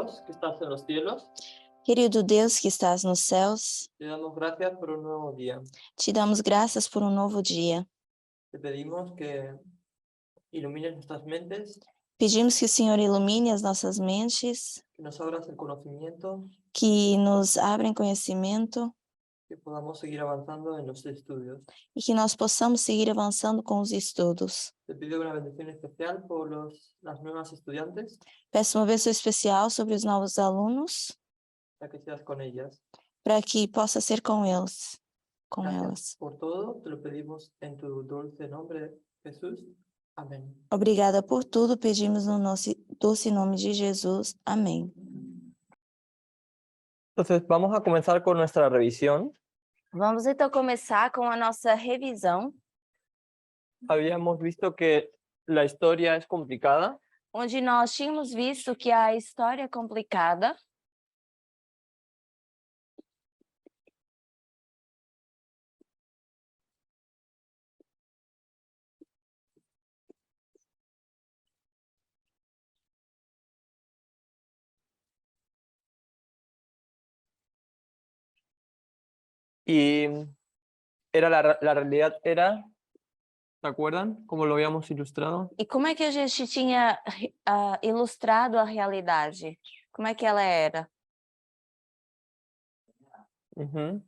Dios que estás en los cielos, Querido Deus que estás nos céus, te damos gracias por un nuevo día. te damos graças por um novo dia. Te pedimos que ilumines nuestras mentes, Pedimos que o Senhor ilumine as nossas mentes, que nos abras el conocimiento, que nos abra em conhecimento que podamos seguir avanzando en los estudios. e que nós possamos seguir avançando com os estudos. Te pido una bendición especial por las nuevas estudiantes, Peço uma bênção especial sobre os novos alunos, para que seas con ellas. para que possa ser com eles, com Gracias elas. por todo, te lo pedimos en tu dulce nombre, Jesús. Amén. Obrigada por tudo, pedimos no nosso doce nome de Jesus. Amém. Entonces, vamos a comenzar con nuestra revisión. Vamos então começar com a nossa revisão, Habíamos visto que la historia es complicada, onde nós tínhamos visto que a história é complicada. y era la realidad era, ¿se acuerdan? Como lo habíamos ilustrado. E como é que a gente tinha ilustrado a realidade? Como é que ela era? Ujú.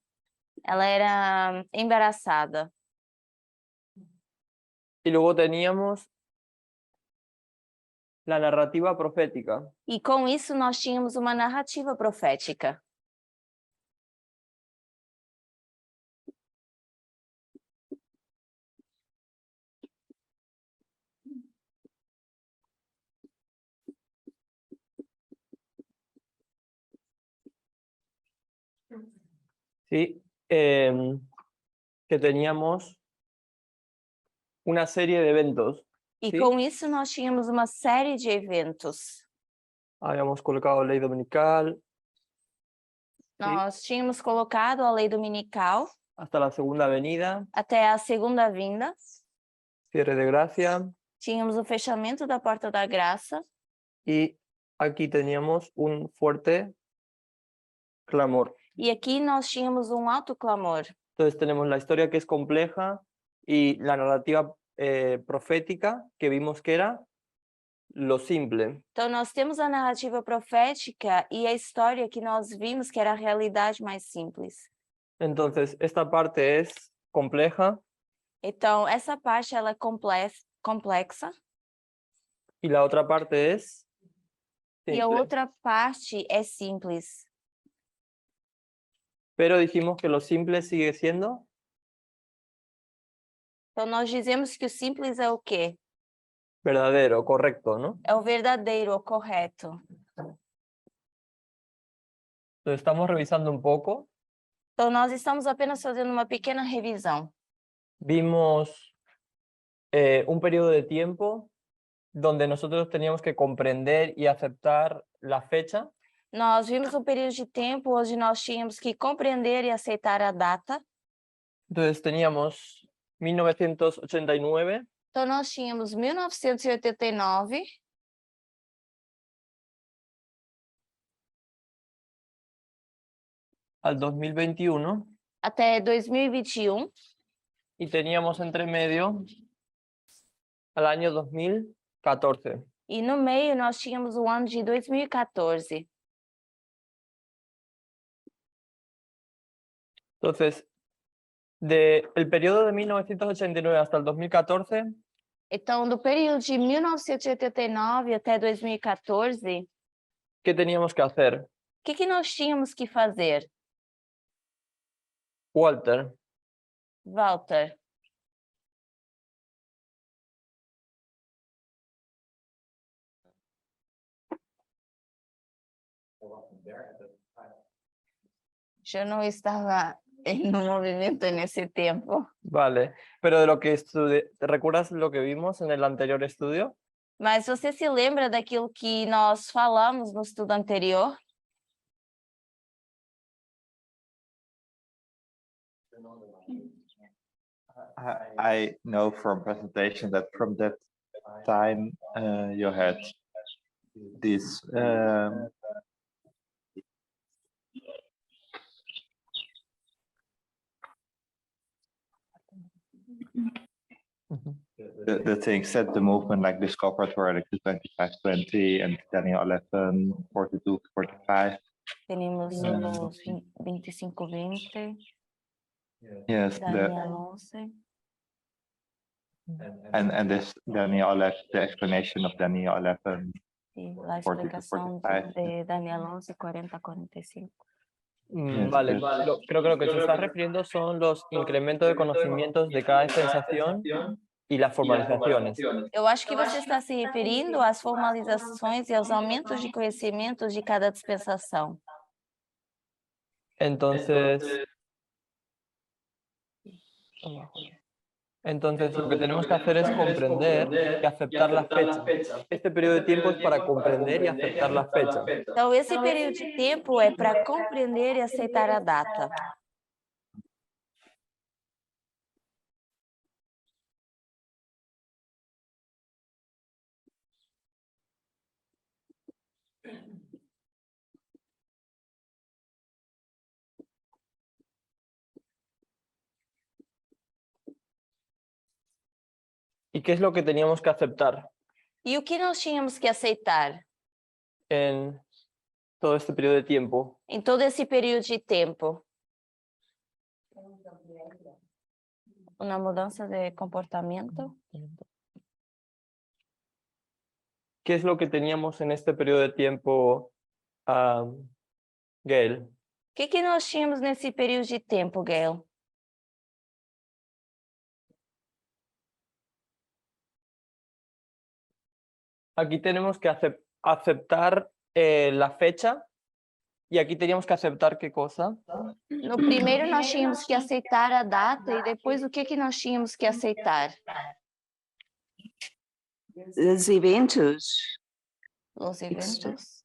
Ela era embaraçada. Y luego teníamos la narrativa profética. E com isso nós tínhamos uma narrativa profética. ¿Sí? Que teníamos una serie de eventos. E ¿sí? com isso nós tínhamos uma série de eventos. Habíamos colocado ley dominical. Nós tínhamos colocado a lei dominical Hasta la segunda venida, até a segunda vinda. cierre de gracia. Tínhamos o fechamento da porta da graça. Y aquí teníamos un fuerte clamor. E aqui nós tínhamos um alto clamor. Entonces tenemos la historia que es compleja y la narrativa profética que vimos que era lo simple. Então nós temos a narrativa profética e a história que nós vimos que era a realidade mais simples. Entonces esta parte es compleja Então essa parte ela é complexa y la otra parte es e a simple. outra parte é simples. Pero dijimos que lo simple sigue siendo Então nós dizemos que o simples é o quê? verdadero, correcto, ¿no? É o verdadeiro, o correto. Entonces estamos revisando un poco. Então nós estamos apenas fazendo uma pequena revisão. Vimos un periodo de tiempo donde nosotros teníamos que comprender y aceptar la fecha. Nós vimos um período de tempo onde nós tínhamos que compreender e aceitar a data. Entonces teníamos 1989. Então nós tínhamos 1989 al 2021 até 2021 y teníamos entre medio al año 2014. e no meio nós tínhamos o ano de 2014. Entonces, el periodo de 1989 hasta el 2014, Então, do período de 1989 até 2014, ¿qué teníamos que hacer? o que nós tínhamos que fazer? Walter, Walter, eu não estava no movimento nesse tempo. vale. Pero de lo que ¿te recuerdas lo que vimos en el anterior estudio? Mas você se lembra daquilo que nós falamos no estudo anterior? I know from presentation that from that time you had this the things that the movement like discovered were like the 25-20 and Daniel 11, 42, 45. Temos os 25-20, Yes, Daniel 11. and this Daniel 11, the explanation of Daniel 11. E a 40 to explicação 45. de Daniel 11, 40-45. Yes, Vale, yes. creo que lo que se está refiriendo son los incrementos de conocimientos de cada dispensación y las formalizaciones. Eu acho que você está se referindo às formalizações e aos aumentos de conhecimentos de cada dispensação. Entonces, lo que tenemos que hacer es comprender y aceptar la fecha. Este periodo de tiempo es para comprender y aceptar la fecha. Então, esse período de tempo é para compreender e aceitar a data. ¿Y qué es lo que teníamos que aceptar E o que nós tínhamos que aceitar en todo este periodo de tiempo? em todo esse período de tempo? Uma mudança de comportamento? ¿Qué es lo que teníamos en este periodo de tiempo, Gail? O que nós tínhamos nesse período de tempo, Gail? Aquí tenemos que aceptar la fecha y aquí teníamos que aceptar qué cosa. No primeiro nós tínhamos que aceitar a data e depois o que nós tínhamos que aceitar? Os eventos. Os eventos.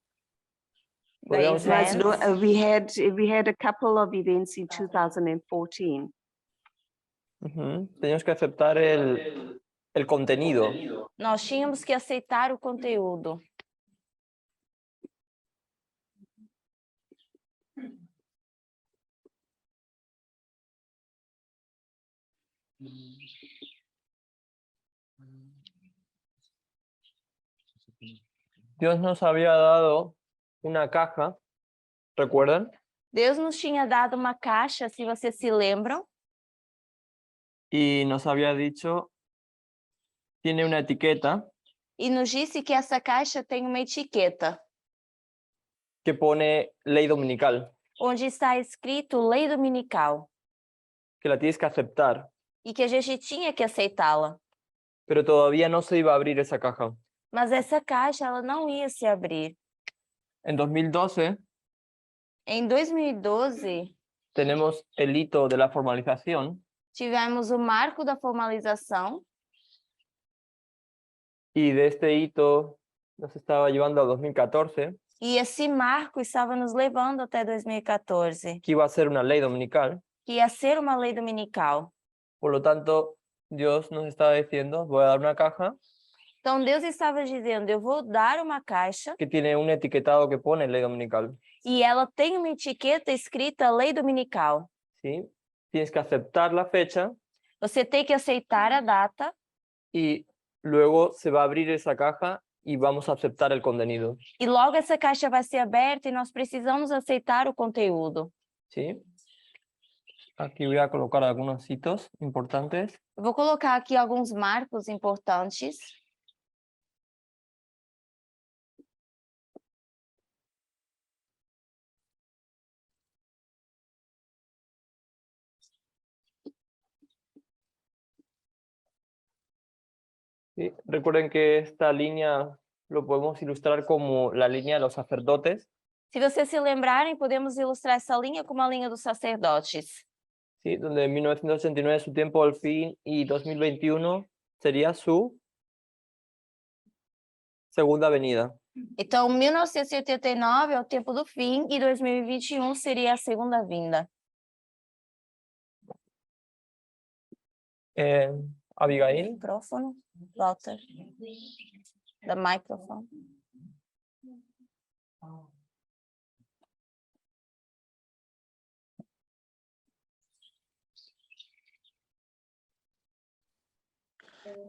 Podríamos- The Right, no, events. we had a couple of events in 2014. Teníamos que aceptar el contenido. Nós tínhamos que aceitar o conteúdo. Dios nos había dado una caja, ¿recuerdan? Deus nos tinha dado uma caixa, se vocês se lembram, Y nos había dicho, tiene una etiqueta e nos disse que essa caixa tem uma etiqueta, que pone ley dominical, onde está escrito Lei Dominical, que la tienes que aceptar, e que a gente tinha que aceitá-la. pero todavía no se iba a abrir esa caja. Mas essa caixa ela não ia se abrir. En 2012 Em 2012, tenemos el hito de la formalización tivemos o marco da formalização, y de este hito nos estaba llevando a 2014, e esse marco estava nos levando até 2014, que iba a ser una ley dominical. que ia ser uma lei dominical. Por lo tanto, Dios nos estaba diciendo, voy a dar una caja Então Deus estava dizendo, eu vou dar uma caixa que tiene un etiquetado que pone ley dominical. e ela tem uma etiqueta escrita Lei Dominical. ¿Sí? Tienes que aceptar la fecha Você tem que aceitar a data y luego se va a abrir esa caja y vamos a aceptar el contenido. e logo essa caixa vai ser aberta e nós precisamos aceitar o conteúdo. ¿Sí? Aquí voy a colocar algunos hitos importantes. Eu vou colocar aqui alguns marcos importantes. ¿Sí? Recuerden que esta línea lo podemos ilustrar como la línea de los sacerdotes. Se vocês se lembrarem, podemos ilustrar essa linha como a linha dos sacerdotes. ¿Sí? Donde 1989 es su tiempo al fin y 2021 sería su segunda venida. Então, 1989 é o tempo do fim e 2021 seria a segunda vinda. Abigail. Micrófono, Walter. The microphone.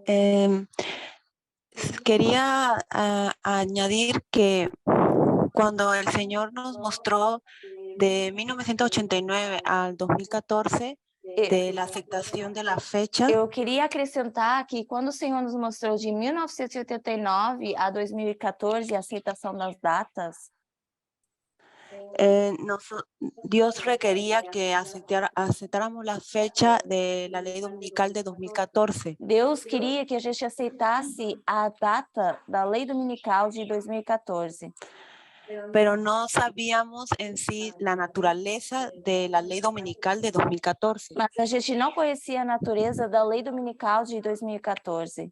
Em, Quería añadir que cuando el Señor nos mostró de 1989 al 2014 de la aceptación de la fecha, Eu queria acrescentar que quando o Senhor nos mostrou de 1989 a 2014 a aceitação das datas, Dios requería que aceptáramos la fecha de la ley dominical de 2014. Deus queria que a gente aceitasse a data da lei dominical de 2014. Pero no sabíamos en sí la naturaleza de la ley dominical de 2014. Mas a gente não conhecia a natureza da lei dominical de 2014.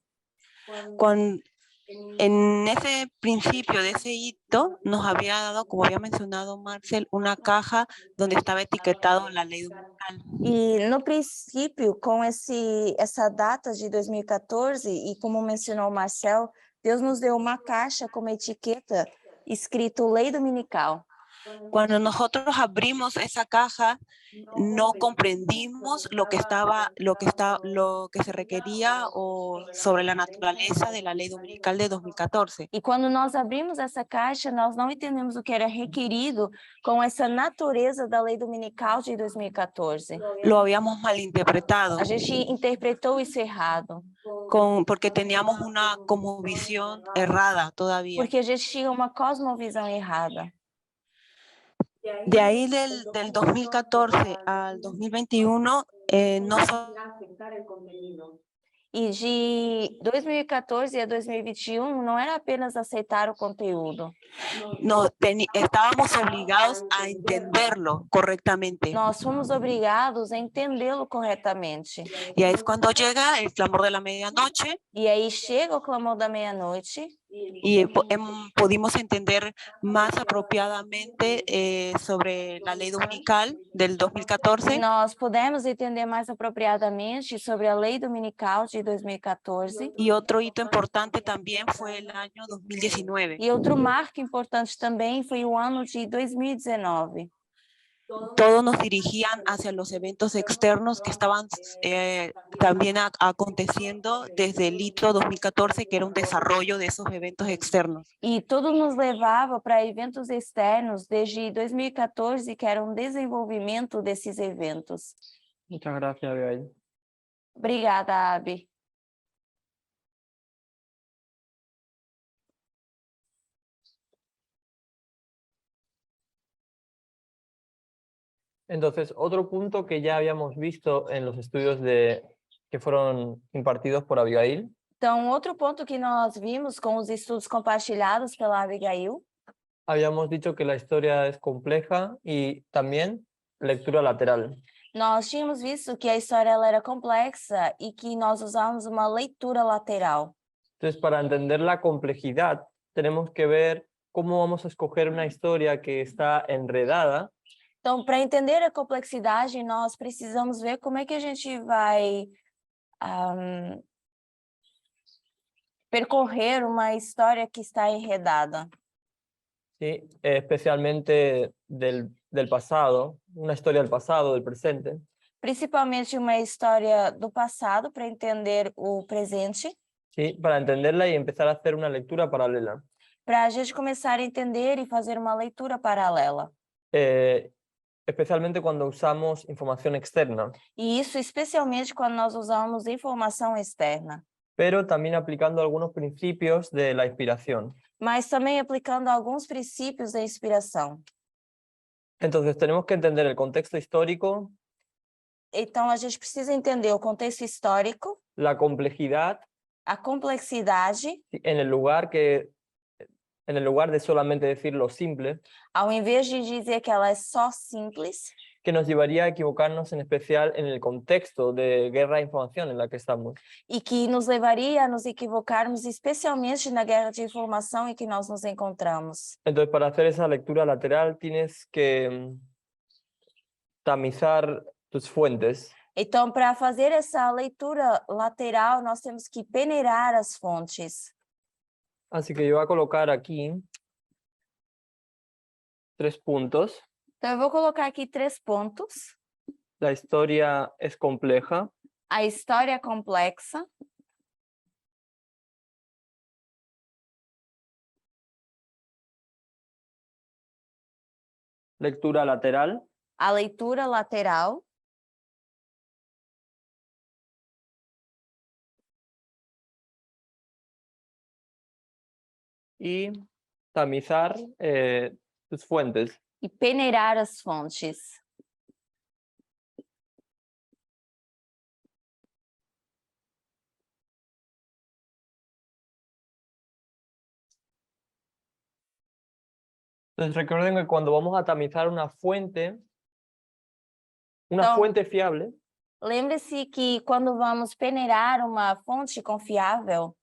En ese principio de ese hito nos había dado, como había mencionado Marcel, una caja donde estaba etiquetado la ley dominical. E no princípio, com essa data de 2014, e como mencionou o Marcel, Deus nos deu uma caixa com uma etiqueta escrito Lei Dominical. Cuando nosotros abrimos esa caja, no comprendimos lo que se requería o sobre la naturaleza de la ley dominical de 2014. E quando nós abrimos essa caixa, nós não entendemos o que era requerido com essa natureza da lei dominical de 2014. Lo habíamos malinterpretado A gente interpretou isso errado, porque teníamos una cosmovisión errada todavía. porque a gente tinha uma cosmovisão errada. De ahí del 2014 al 2021, no E de 2014 a 2021 não era apenas aceitar o conteúdo. estábamos obligados a entenderlo correctamente. Nós fomos obrigados a entendê-lo corretamente. Y ahí es cuando llega el clamor de la medianoche E aí chega o clamor da meia-noite y pudimos entender más apropiadamente sobre la ley dominical del e 2014. nós pudemos entender mais apropriadamente sobre a lei dominical de 2014. Y otro hito importante también fue el año 2019. E outro marco importante também foi o ano de 2019. Todos nos dirigían hacia los eventos externos que estaban también aconteciendo desde el hito 2014, que era un desarrollo de esos eventos externos. E tudo nos levava para eventos externos desde 2014, que era um desenvolvimento desses eventos. Muchas gracias, Abigail. Obrigada, Abi. Entonces, otro punto que ya habíamos visto en los estudios que fueron impartidos por Abigail Então, outro ponto que nós vimos com os estudos compartilhados pela Abigail, habíamos dicho que la historia es compleja y también lectura lateral. nós tínhamos visto que a história ela era complexa e que nós usamos uma leitura lateral. Entonces, para entender la complejidad, tenemos que ver cómo vamos a escoger una historia que está enredada Então, para entender a complexidade, nós precisamos ver como é que a gente vai percorrer uma história que está enredada. ¿sí? Especialmente del pasado, una historia del pasado, del presente, Principalmente uma história do passado para entender o presente, ¿sí? Para entenderla y empezar a hacer una lectura paralela. para a gente começar a entender e fazer uma leitura paralela. Especialmente cuando usamos información externa, E isso especialmente quando nós usamos informação externa, pero también aplicando algunos principios de la inspiración. mas também aplicando alguns princípios da inspiração. Entonces tenemos que entender el contexto histórico, Então, a gente precisa entender o contexto histórico, la complejidad, a complexidade, en el lugar de solamente decir lo simple, ao invés de dizer que ela é só simples, que nos llevaría a equivocarnos en especial en el contexto de guerra de información en la que estamos. e que nos levaria a nos equivocarmos, especialmente na guerra de informação em que nós nos encontramos. Entonces, para hacer esa lectura lateral tienes que tamizar tus fuentes. Então, para fazer essa leitura lateral, nós temos que peneirar as fontes. Así que yo voy a colocar aquí 3 puntos. Então, eu vou colocar aqui 3 pontos. La historia es compleja, A história é complexa, lectura lateral, a leitura lateral, y tamizar tus fuentes. e peneirar as fontes. Entonces recuerden que cuando vamos a tamizar una fuente Então, fiable, lembre-se que quando vamos peneirar uma fonte confiável,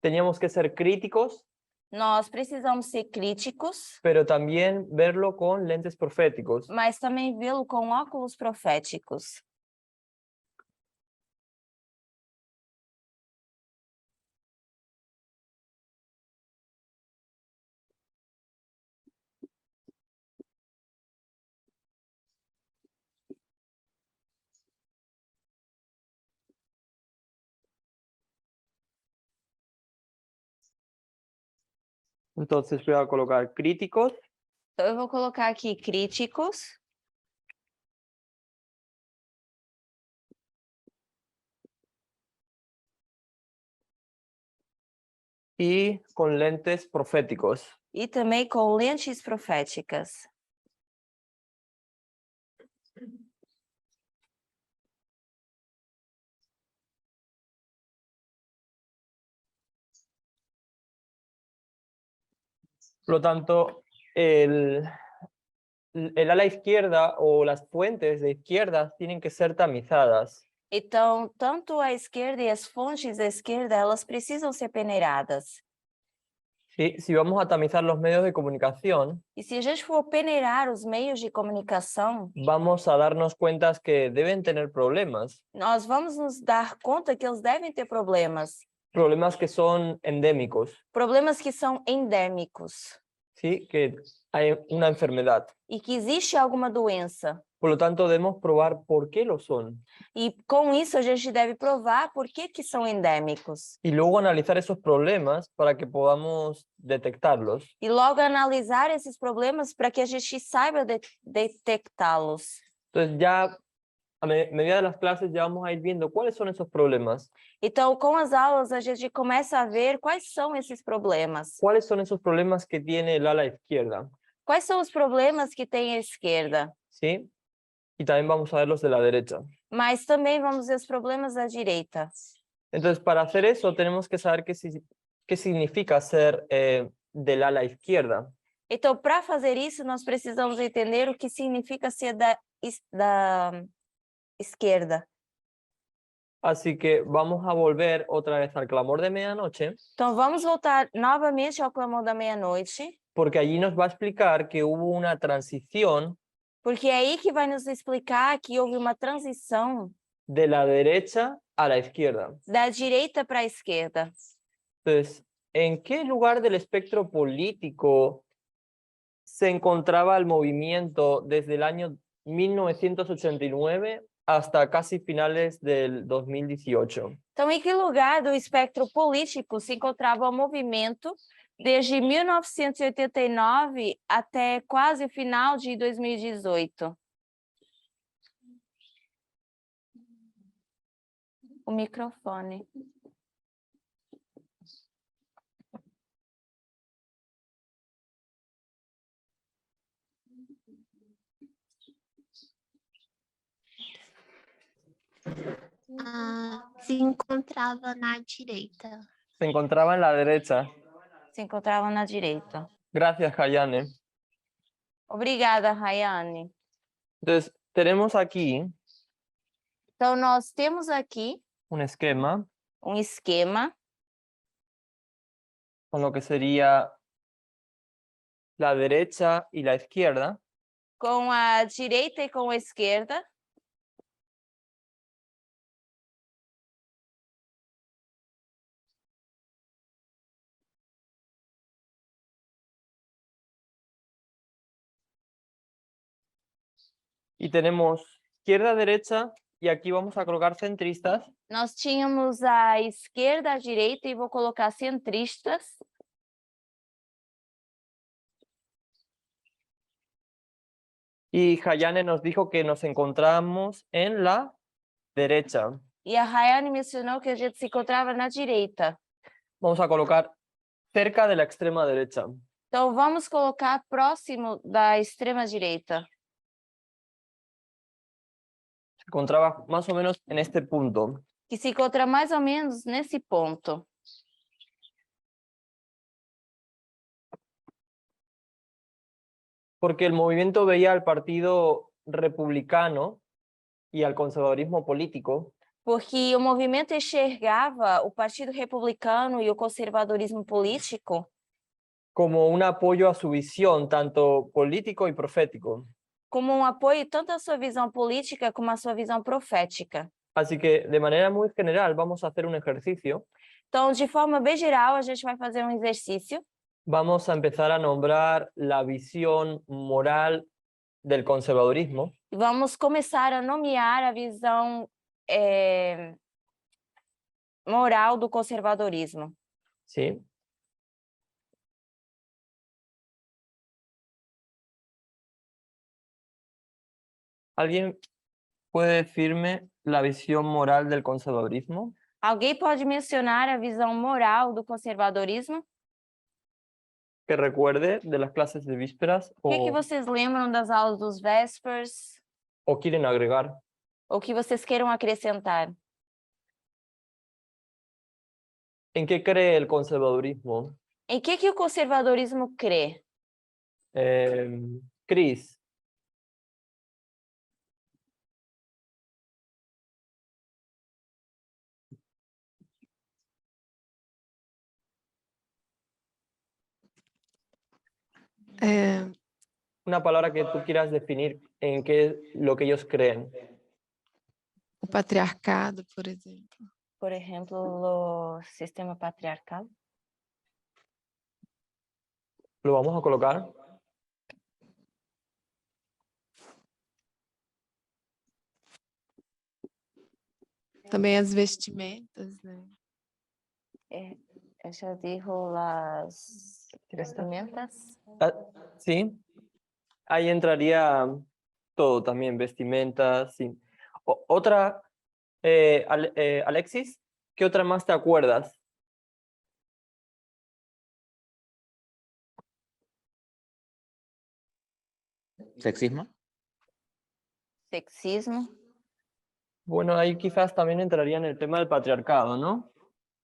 teníamos que ser críticos, nós precisamos ser críticos, pero también verlo con lentes proféticos. mas também vê-lo com óculos proféticos. Entonces voy a colocar críticos, Então, eu vou colocar aqui críticos, y con lentes proféticos. e também com lentes proféticas. Por lo tanto, el ala izquierda o las fuentes de izquierdas tienen que ser tamizadas. Então, tanto a esquerda e as fontes da esquerda, elas precisam ser peneiradas. ¿Sí? Si vamos a tamizar los medios de comunicación, E se a gente for peneirar os meios de comunicação, vamos a darnos cuenta que deben tener problemas, nós vamos nos dar conta que eles devem ter problemas, problemas que son endémicos, problemas que são endêmicos ¿sí? Que hay una enfermedad. e que existe alguma doença. Por lo tanto, debemos probar por qué lo son E com isso a gente deve provar por que são endêmicos. y luego analizar esos problemas para que podamos detectarlos. E logo analisar esses problemas para que a gente saiba detectá-los. Entonces ya a medida de las clases ya vamos a ir viendo cuáles son esos problemas, Então, com as aulas, a gente começa a ver quais são esses problemas. cuáles son esos problemas que tiene el ala izquierda, Quais são os problemas que tem a esquerda? ¿sí? Y también vamos a ver los de la derecha. Mas também vamos ver os problemas da direita. Entonces, para hacer eso tenemos que saber qué significa ser del ala izquierda. Então, para fazer isso, nós precisamos entender o que significa ser da esquerda. Así que vamos a volver otra vez al clamor de medianoche, Então, vamos voltar novamente ao clamor da meia-noite, porque allí nos va a explicar que hubo una transición porque é aí que vai nos explicar que houve uma transição de la derecha a la izquierda. da direita para a esquerda. Entonces, ¿en qué lugar del espectro político se encontraba el movimiento desde el año 1989 hasta casi finales del 2018? Então, em que lugar do espectro político se encontrava o movimento desde 1989 até quase o final de 2018? O microfone. Se encontrava na direita. Se encontraba en la derecha. Se encontrava na direita. Gracias, Hayane. Obrigada, Rayane. Entonces, tenemos aquí Então, nós temos aqui un esquema um esquema con lo que sería la derecha y la izquierda. com a direita e com a esquerda. Y tenemos izquierda, derecha, y aquí vamos a colocar centristas. Nós tínhamos a esquerda, a direita e vou colocar centristas. Y Hayane nos dijo que nos encontramos en la derecha. E a Rayane mencionou que a gente se encontrava na direita. Vamos a colocar cerca de la extrema derecha. Então, vamos colocar próximo da extrema direita. Se encontraba más o menos en este punto. Que se encontra mais ou menos nesse ponto. Porque el movimiento veía al Partido Republicano y al conservadurismo político Porque o movimento enxergava o Partido Republicano e o conservadorismo político como un apoyo a su visión, tanto político y profético. como um apoio tanto à sua visão política como à sua visão profética. Así que de manera muy general vamos a hacer un ejercicio. Então, de forma bem geral, a gente vai fazer um exercício. Vamos a empezar a nombrar la visión moral del conservadurismo. E vamos começar a nomear a visão moral do conservadorismo. ¿Sí? ¿Alguien puede decirme la visión moral del conservadurismo? Alguém pode mencionar a visão moral do conservadorismo? Que recuerde de las clases de vísperas O que vocês lembram das aulas dos Vespers? o quieren agregar. Ou que vocês queiram acrescentar? ¿En qué cree el conservadurismo? Em que o conservadorismo crê? Cris, una palabra que tú quieras definir en qué es lo que ellos creen. O patriarcado, por exemplo. Por exemplo, o sistema patriarcal. ¿Lo vamos a colocar? Também as vestimentas, né? Eu já digo las vestimentas. Ah, sí. Ahí entraría todo también, vestimentas, sí. Otra, Alexis, ¿qué otra más te acuerdas? ¿Sexismo? Sexismo. Bueno, ahí quizás también entraría en el tema del patriarcado, ¿no?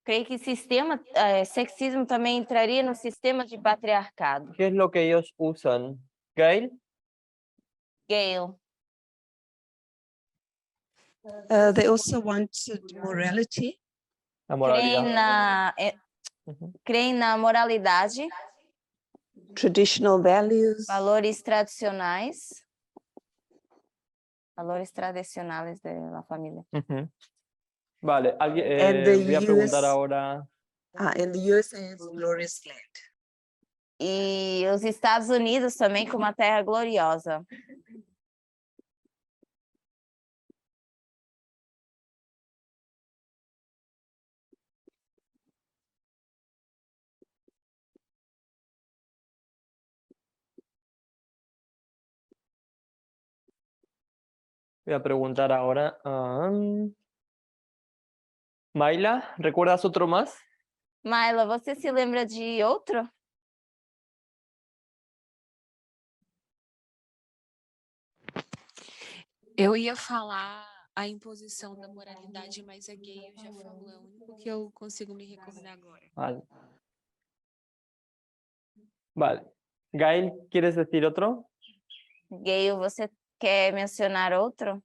Creio que sexismo também entraria no sistema de patriarcado. ¿Qué es lo que ellos usan? Gail, Gayle. They also wanted morality. la moralidad. Ujú. Creem na moralidade, Traditional values. valores tradicionais. Valores tradicionales de la familia. Ujú. Vale, alguien, And the voy a preguntar US ahora. In the USA, it's glorious land. E os Estados Unidos também com uma terra gloriosa. Voy a preguntar ahora. Mayla, ¿recuerdas otro más? Mayla, você se lembra de outro? Eu ia falar a imposição da moralidade, mas a Gayle já falou, é o único que eu consigo me recordar agora. Vale. Vale. Gail, ¿quieres decir otro? Gayle, você quer mencionar outro?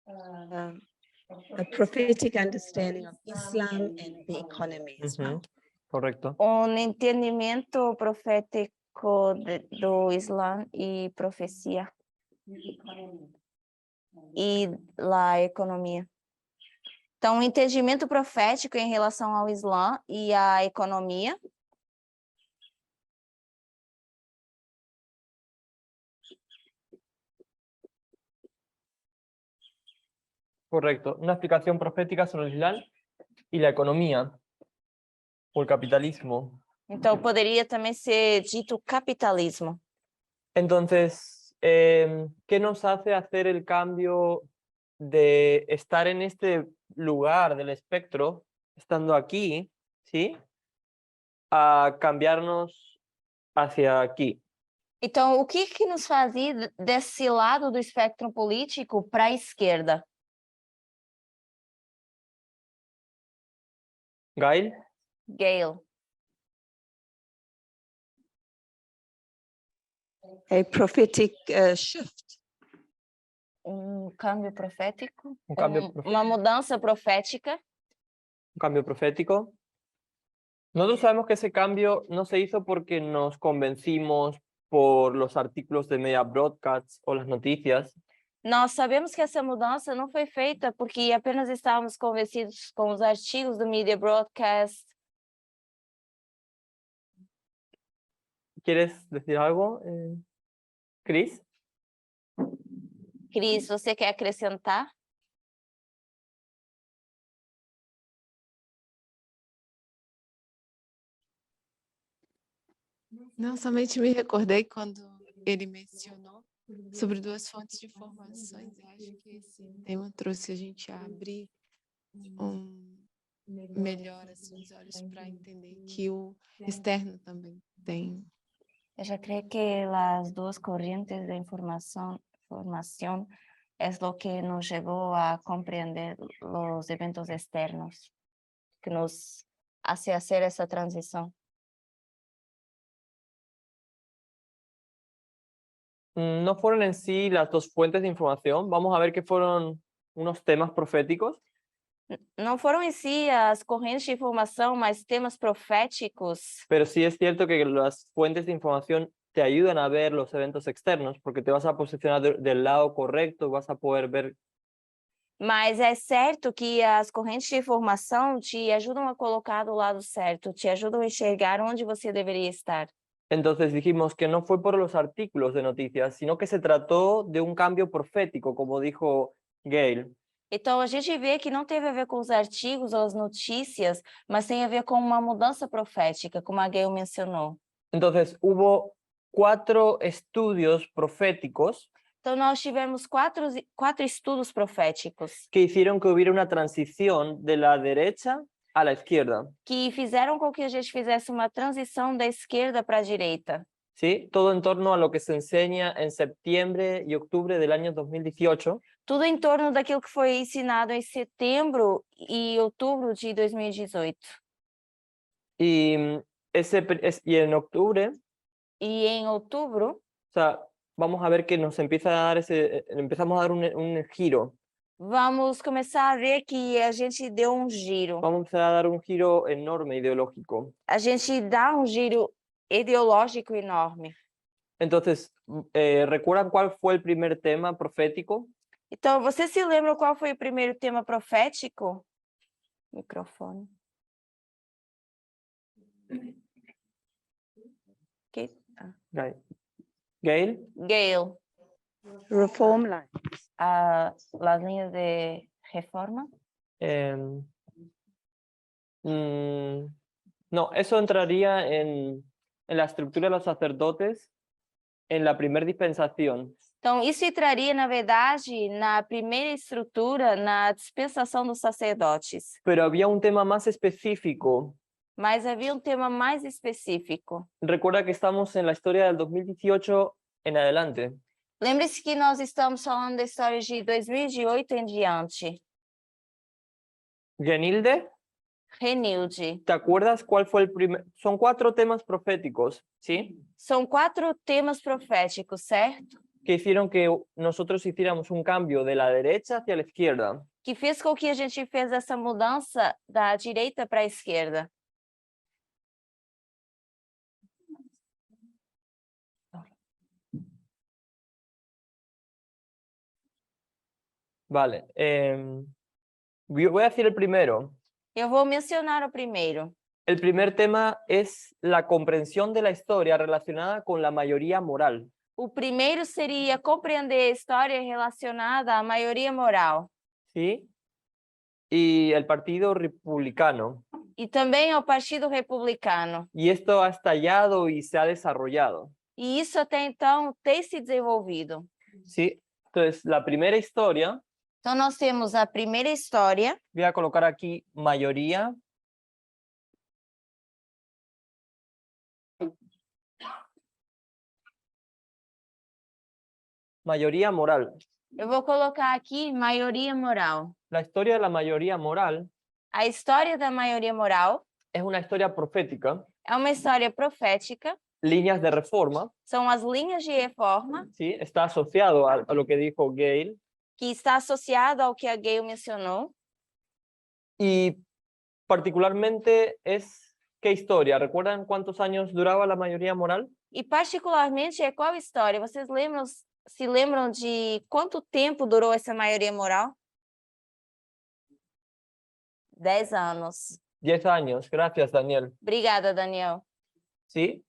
A prophetic understanding of Islam and the economy as well. Correcto. Entendimento profético do Islã e profecia. E a economia. Então, o entendimento profético em relação ao Islã e à economia. Correcto. Una explicación profética sobre el Islam y la economía o el capitalismo. Então, poderia também ser dito capitalismo. Entonces, ¿qué nos hace hacer el cambio de estar en este lugar del espectro, estando aquí, ¿sí? A cambiarnos hacia aquí? Então, o que que nos faz ir desse lado do espectro político para a esquerda? Gail, Gayle. A prophetic shift. Cambio profético? Un cambio Uma mudança profética? un cambio profético. Nosotros sabemos que ese cambio no se hizo porque nos convencimos por los artículos de media broadcasts o las noticias, Nós sabemos que essa mudança não foi feita porque apenas estávamos convencidos com os artigos do Media Broadcast. ¿Quieres decir algo, Chris? Cris, você quer acrescentar? Não, somente me recordei quando ele mencionou sobre duas fontes de informações. Eu acho que esse tema trouxe a gente a abrir melhor assim, os olhos para entender que o externo também tem. Eu já creio que as duas correntes de informação é o que nos levou a compreender os eventos externos, que nos hace hacer essa transição. No fueron en sí las dos fuentes de información. Vamos a ver que fueron unos temas proféticos. Não foram em si as correntes de informação, mas temas proféticos. Pero sí es cierto que las fuentes de información te ayudan a ver los eventos externos, porque te vas a posicionar del lado correcto, vas a poder ver. Mas é certo que as correntes de informação te ajudam a colocar do lado certo, te ajudam a enxergar onde você deveria estar. Entonces dijimos que no fue por los artículos de noticias, sino que se trató de un cambio profético, como dijo Gail. Então, a gente vê que não teve a ver com os artigos ou as notícias, mas tem a ver com uma mudança profética, como a Gayle mencionou. Entonces hubo 4 estudios proféticos Então, nós tivemos quatro estudos proféticos que hicieron que hubiera una transición de la derecha a la izquierda. que fizeram com que a gente fizesse uma transição da esquerda para a direita. ¿Sí? Todo en torno a lo que se enseña en septiembre y octubre del año 2018. Tudo em torno daquilo que foi ensinado em setembro e outubro de 2018. Y en octubre, E em outubro, o sea, vamos a ver que nos empieza a dar empezamos a dar un giro. vamos começar a ver que a gente deu um giro. Vamos a dar un giro enorme ideológico. A gente dá um giro ideológico enorme. Entonces, ¿recuerdan cuál fue el primer tema profético? Então, você se lembra qual foi o primeiro tema profético? Microfone. Gail. Gayle. Reform line. Las linhas de reforma. No, eso entraría en la estructura de los sacerdotes en la primera dispensación. Então, isso entraria, na verdade, na primeira estrutura, na dispensação dos sacerdotes. Pero había un tema más específico. Mas havia um tema mais específico. Recuerda que estamos en la historia del 2018 en adelante. Lembre-se que nós estamos falando da história de 2018 em diante. Genilde, Renilde. ¿te acuerdas cuál fue el primer? Son 4 temas proféticos, ¿sí? São 4 temas proféticos, certo? Que hicieron que nosotros hiciéramos un cambio de la derecha hacia la izquierda. Que fez com que a gente fez essa mudança da direita para a esquerda. Vale. Voy a decir el primero. Eu vou mencionar o primeiro. El primer tema es la comprensión de la historia relacionada con la mayoría moral. O primeiro seria compreender a história relacionada à maioria moral. ¿Sí? y el Partido Republicano. e também ao Partido Republicano. Y esto ha estallado y se ha desarrollado. E isso até então tem se desenvolvido. ¿Sí? Entonces, la primera historia, Então, nós temos a primeira história. voy a colocar aquí mayoría. Mayoría moral. Eu vou colocar aqui maioria moral. La historia de la mayoría moral A história da maioria moral es una historia profética, é uma história profética, líneas de reforma, são as linhas de reforma, ¿sí? Está asociado a lo que dijo Gale. que está associado ao que a Gayle mencionou. Y particularmente es, ¿qué historia? ¿Recuerdan cuántos años duraba la mayoría moral? E particularmente é qual história? Vocês se lembram de quanto tempo durou essa maioria moral? 10 anos. 10 años, gracias Daniel. Obrigada, Daniel. ¿Sí?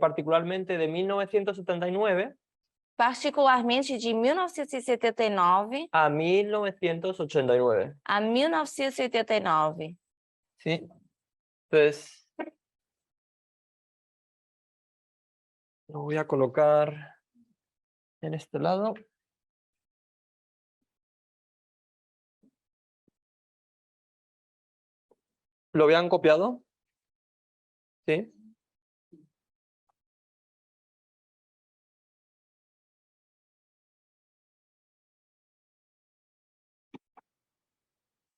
Particularmente de 1979 Particularmente de 1979 a 1989. a 1989. ¿Sí? Entonces, lo voy a colocar en este lado. ¿Lo habían copiado? ¿Sí?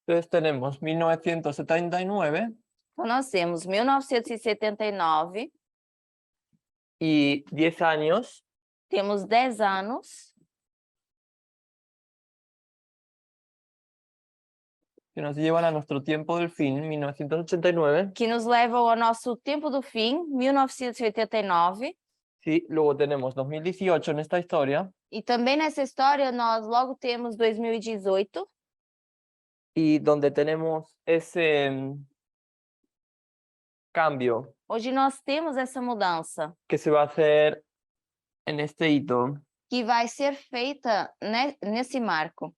Entonces tenemos 1979 Então, nós temos 1979, y 10 años temos 10 anos, que nos llevan a nuestro tiempo del fin, 1989. que nos levam ao nosso tempo do fim, 1989. Sí, luego tenemos 2018 en esta historia E também nessa história, nós logo temos 2018, y donde tenemos ese cambio onde nós temos essa mudança, que se va a hacer en este hito. que vai ser feita nesse marco.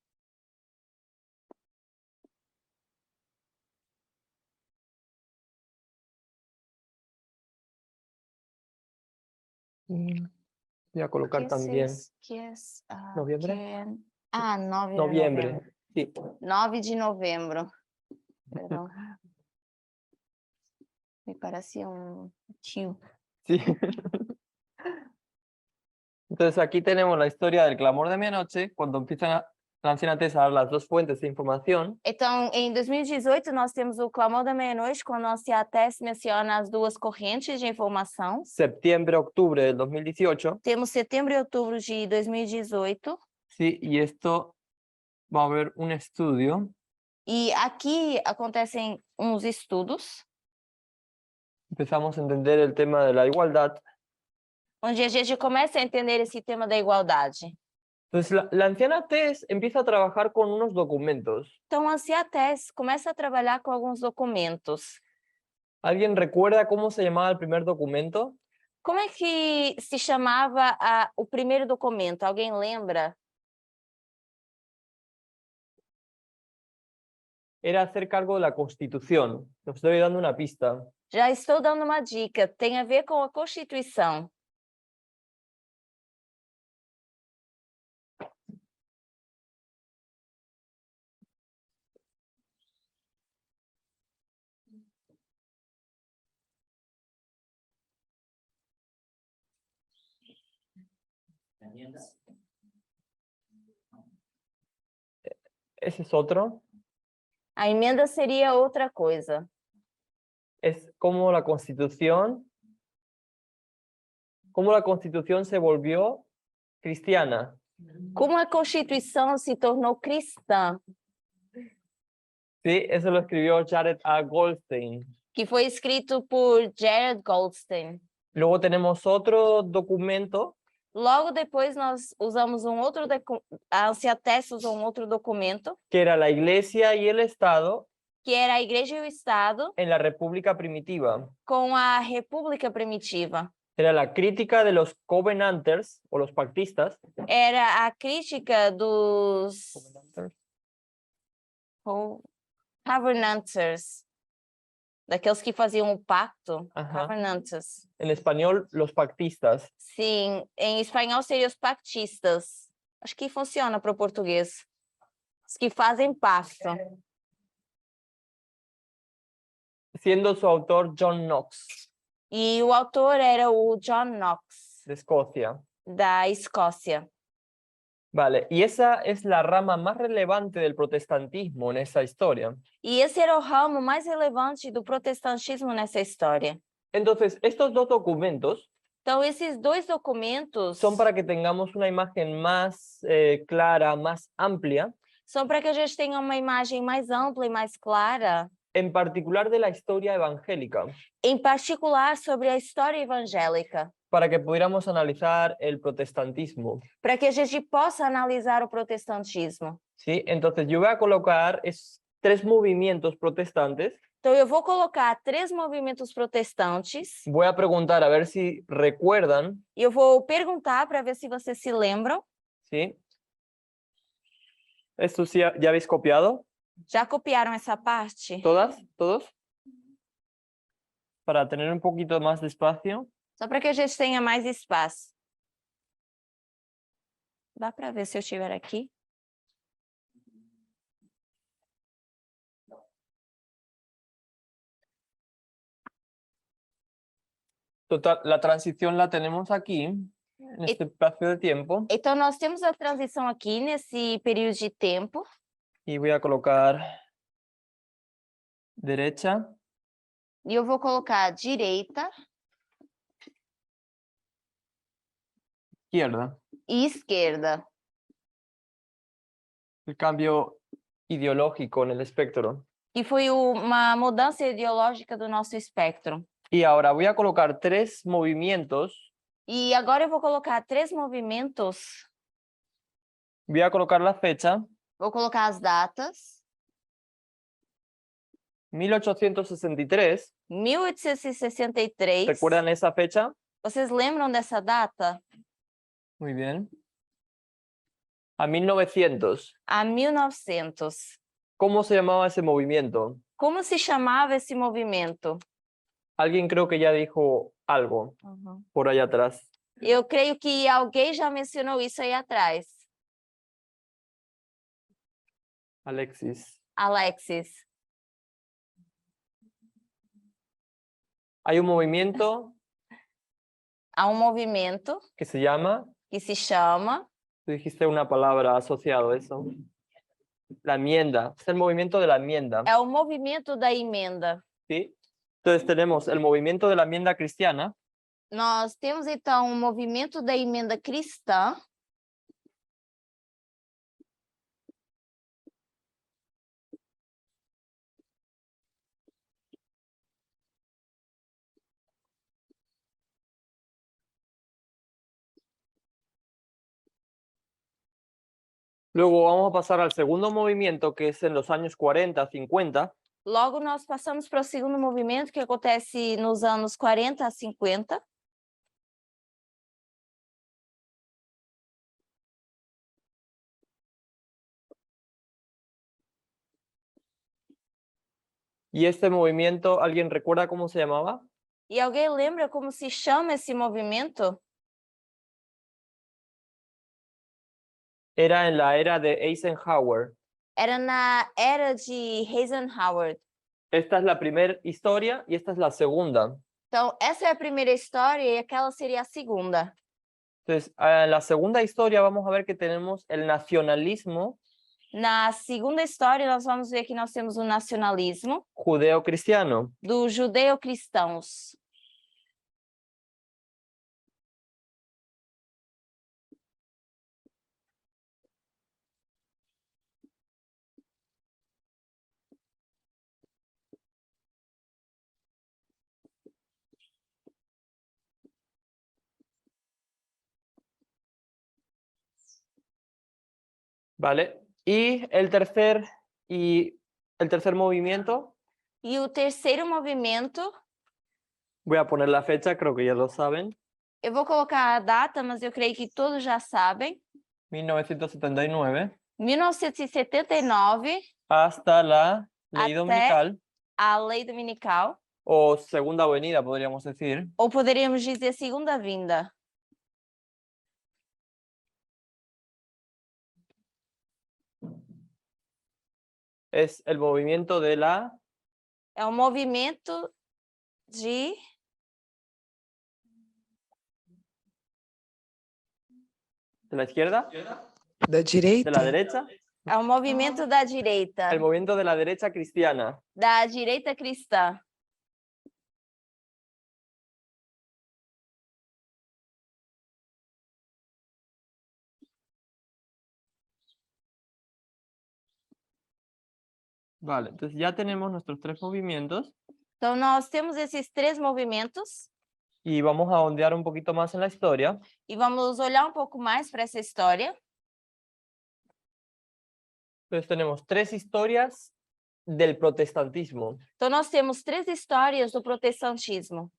Voy a colocar también ¿Noviembre? 9 de noviembre. Sí. 9 de novembro. Perdão. Me parecia tio. Sí. Entonces aquí tenemos la historia del clamor de medianoche, cuando empiezan la anciana Tess a dar las dos fuentes de información. Então, em 2018, nós temos o Clamor da Meia-Noite, quando a Anciã Tess menciona as duas correntes de informação. Septiembre, octubre del 2018. Temos setembro e outubro de 2018. Sí, y esto va a haber un estudio. E aqui acontecem uns estudos, Empezamos a entender el tema de la igualdad. onde a gente começa a entender esse tema da igualdade. Entonces la anciana Tess empieza a trabajar con unos documentos. Então, a Anciã Tess começa a trabalhar com alguns documentos. ¿Alguien recuerda cómo se llamaba el primer documento? Como é que se chamava o primeiro documento? Alguém lembra? Era hacer cargo de la Constitución. Os estoy dando una pista. Já estou dando uma dica, tem a ver com a Constituição. Ese es otro. A emenda seria outra coisa. Es cómo la Constitución se volvió cristiana. Como a Constituição se tornou cristã, Sí, eso lo escribió Jared A. Goldstein. que foi escrito por Jared Goldstein. Luego tenemos otro documento Logo depois nós usamos a Anciã Tess usou outro documento, que era la Iglesia y el Estado que era a Igreja e o Estado en la República Primitiva. com a República Primitiva. Era la crítica de los Covenanters o los pactistas. Era a crítica dos Covenanters. Daqueles que faziam o pacto. Ajá. Covenanters. En español, los pactistas. Sim, em espanhol seriam os pactistas. Acho que funciona para o português. Os que fazem pacto. Siendo su autor John Knox, E o autor era o John Knox, de Escocia. da Escócia. Vale, y esa es la rama más relevante del protestantismo en esa historia. E esse era o ramo mais relevante do protestantismo nessa história. Entonces, estos dos documentos Então, esses dois documentos son para que tengamos una imagen más clara, más amplia, são para que a gente tenha uma imagem mais ampla e mais clara, en particular de la historia evangélica, em particular sobre a história evangélica, para que pudiéramos analizar el protestantismo. para que a gente possa analisar o protestantismo. ¿Sí? Entonces, yo voy a colocar tres movimientos protestantes. Então, eu vou colocar 3 movimentos protestantes Voy a preguntar a ver si recuerdan, e eu vou perguntar para ver se vocês se lembram. ¿sí? ¿Esto sí ya habéis copiado? Já copiaram essa parte? ¿Todas? ¿Todos? Para tener un poquito más de espacio. Só para que a gente tenha mais espaço. Dá para ver se eu estiver aqui? Total, la transición la tenemos aquí, en este espacio de tiempo. Então, nós temos a transição aqui nesse período de tempo. Y voy a colocar derecha, E eu vou colocar direita izquierda. e esquerda. El cambio ideológico en el espectro. Que foi uma mudança ideológica do nosso espectro. Y ahora voy a colocar 3 movimientos. E agora eu vou colocar 3 movimentos. Voy a colocar la fecha, Vou colocar as datas. 1863. 1863. ¿Recuerdan esa fecha? Vocês lembram dessa data? Muy bien. A 1900. A 1900. ¿Cómo se llamaba ese movimiento? Como se chamava esse movimento? Alguien creo que ya dijo algo por allá atrás. Eu creio que alguém já mencionou isso aí atrás. Alexis. Alexis. Hay un movimiento Há um movimento que se llama, que se chama, tú dijiste una palabra asociado a eso, la enmienda. Es el movimiento de la enmienda. é o movimento da emenda. ¿Sí? Entonces tenemos el movimiento de la enmienda cristiana, Nós temos então o movimento da emenda cristã. luego vamos a pasar al segundo movimiento que es en los años 40, 50, Logo nós passamos para o segundo movimento que acontece nos anos 40 a 50. y este movimiento, ¿alguien recuerda cómo se llamaba? E alguém lembra como se chama esse movimento? Era en la era de Eisenhower. Era na era de Eisenhower. Esta es la primera historia y esta es la segunda. Então, essa é a primeira história e aquela seria a segunda. Entonces, en la segunda historia vamos a ver que tenemos el nacionalismo Na segunda história, nós vamos ver que nós temos o nacionalismo judeo-cristiano. dos judeu-cristãos. ¿Vale? Y el tercer movimiento, E o terceiro movimento, voy a poner la fecha, creo que ya lo saben, eu vou colocar a data, mas eu creio que todos já sabem. 1979, 1979 hasta la ley até dominical a lei dominical, o segunda venida, podríamos decir. ou poderíamos dizer segunda vinda. Es el movimiento de la É um movimento de izquierda, Da de direita? la derecha, é um movimento da direita, el movimiento de la derecha cristiana. da direita cristã. Vale, entonces ya tenemos nuestros tres movimientos Então, nós temos esses três movimentos y vamos a ondear un poquito más en la historia. e vamos olhar um pouco mais para essa história. Entonces tenemos tres historias del protestantismo Então, nós temos três histórias do protestantismo.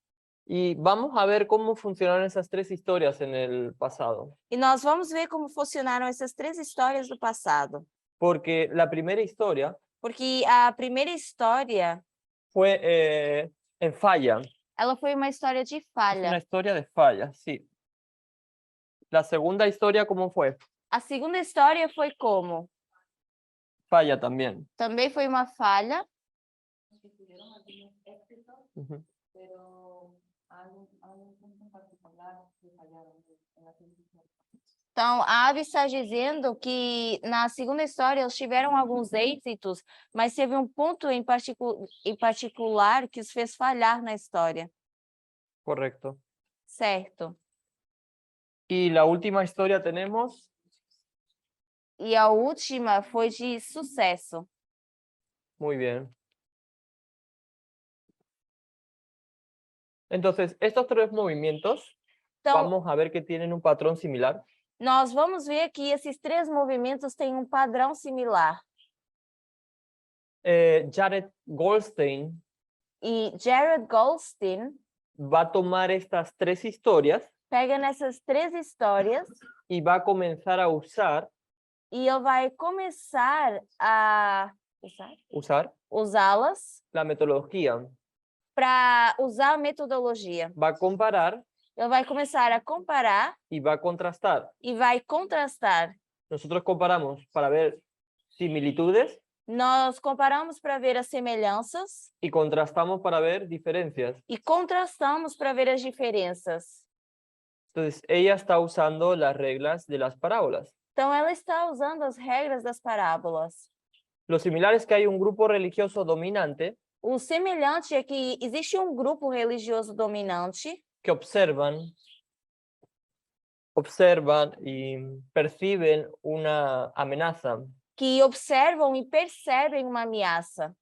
y vamos a ver cómo funcionaron esas tres historias en el pasado. E nós vamos ver como funcionaram essas três histórias do passado. Porque la primera historia Porque a primeira história, fue en falla, ela foi uma história de es una falha. historia de falla, sí. La segunda historia, ¿cómo fue? A segunda história foi como? Falla también. Também foi uma falha. Ujú. Então, a Ave está dizendo que na segunda história eles tiveram alguns êxitos, mas teve um ponto em particular que os fez falhar na história, Correcto. certo? Y la última historia tenemos E a última foi de sucesso. muy bien. Entonces, estos tres movimientos Então, vamos a ver que tienen un patrón similar. nós vamos ver que esses três movimentos têm um padrão similar. Jared Goldstein E Jared Goldstein va a tomar estas tres historias pega nessas três histórias y va a comenzar a usar e ele vai começar a usá-las la metodología. para usar a metodologia. Va a comparar Ele vai começar a comparar y va a contrastar. e vai contrastar. Nosotros comparamos para ver similitudes Nós comparamos para ver as semelhanças y contrastamos para ver diferencias. e contrastamos para ver as diferenças. Entonces, ella está usando las reglas de las parábolas. Então, ela está usando as regras das parábolas. Lo similar es que hay un grupo religioso dominante O semelhante é que existe um grupo religioso dominante que observan y perciben una amenaza, que observam e percebem uma ameaça.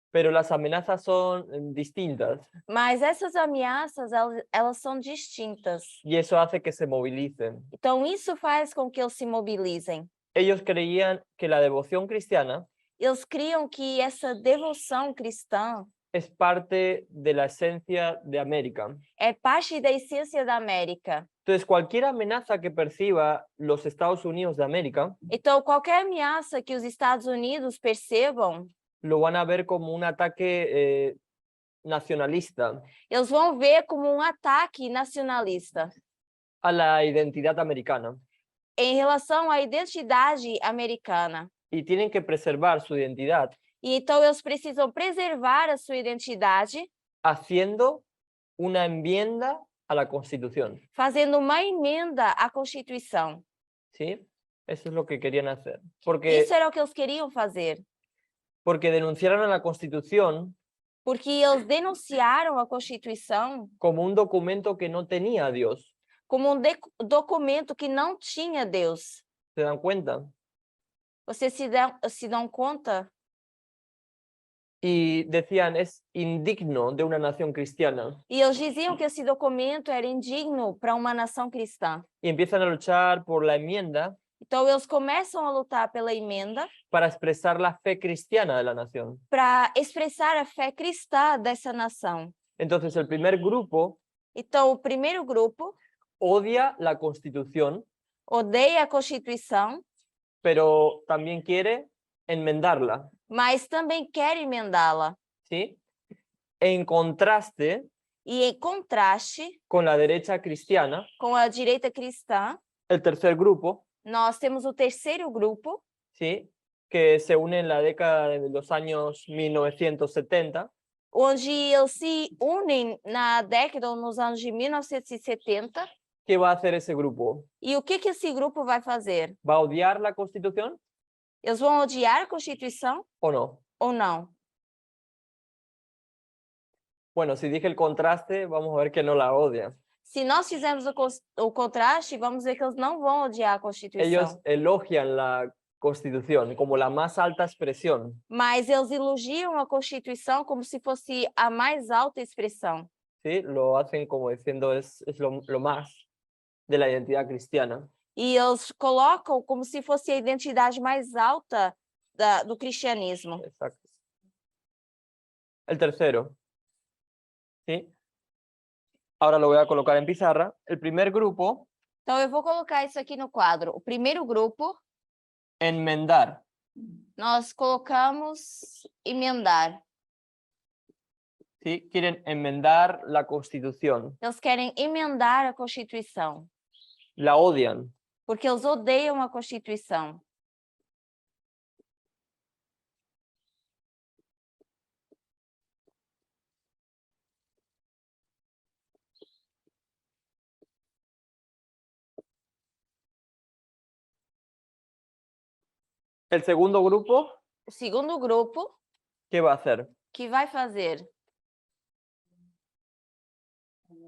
pero las amenazas son distintas Mas essas ameaças, elas são distintas. y eso hace que se movilicen. Então, isso faz com que eles se mobilizem. Ellos creían que la devoción cristiana Eles criam que essa devoção cristã es parte de la esencia de América. é parte da essência da América. Entonces, cualquier amenaza que perciba los Estados Unidos de América, Então, qualquer ameaça que os Estados Unidos percebam, lo van a ver como un ataque nacionalista eles vão ver como um ataque nacionalista a la identidad americana em relação à identidade americana. y tienen que preservar su identidad E então, eles precisam preservar a sua identidade haciendo una enmienda a la Constitución. fazendo uma emenda à Constituição. ¿Sí? Eso es lo que querían hacer. Porque, Isso era o que eles queriam fazer, porque denunciaron a la Constitución porque eles denunciaram a Constituição como un documento que no tenía a Dios. como um documento que não tinha Deus. ¿Se dan cuenta? Vocês se dão conta? Y decían, es indigno de una nación cristiana. E eles diziam que esse documento era indigno para uma nação cristã. Y empiezan a luchar por la enmienda Então, eles começam a lutar pela emenda para expresar la fe cristiana de la nación. para expressar a fé cristã dessa nação. Entonces, el primer grupo Então, o primeiro grupo odia la Constitución, odeia a Constituição, pero también quiere enmendarla, mas também quer emendá-la. ¿sí? En contraste E em contraste con la derecha cristiana, com a direita cristã, el tercer grupo, nós temos o terceiro grupo, ¿sí? Que se une en la década de los años 1970, onde eles se unem na década ou nos anos de 1970. ¿qué va a hacer ese grupo? E o que esse grupo vai fazer? ¿Va a odiar la Constitución Eles vão odiar a Constituição o no? ou não? Bueno, si dije el contraste, vamos a ver que no la odian. Se nós fizermos o contraste, vamos ver que eles não vão odiar a Constituição. Ellos elogian la Constitución como la más alta expresión, Mas eles elogiam a Constituição como se fosse a mais alta expressão. ¿sí? Lo hacen como diciendo es lo más de la identidad cristiana. E eles colocam como se fosse a identidade mais alta do cristianismo. Exacto. El tercero, ¿sí? Ahora lo voy a colocar en pizarra. El primer grupo, Então, eu vou colocar isso aqui no quadro. O primeiro grupo, enmendar. nós colocamos emendar. ¿Sí? Quieren enmendar la Constitución. Eles querem emendar a Constituição, La odian. porque eles odeiam a Constituição. El segundo grupo, O segundo grupo, ¿qué va a hacer? que vai fazer?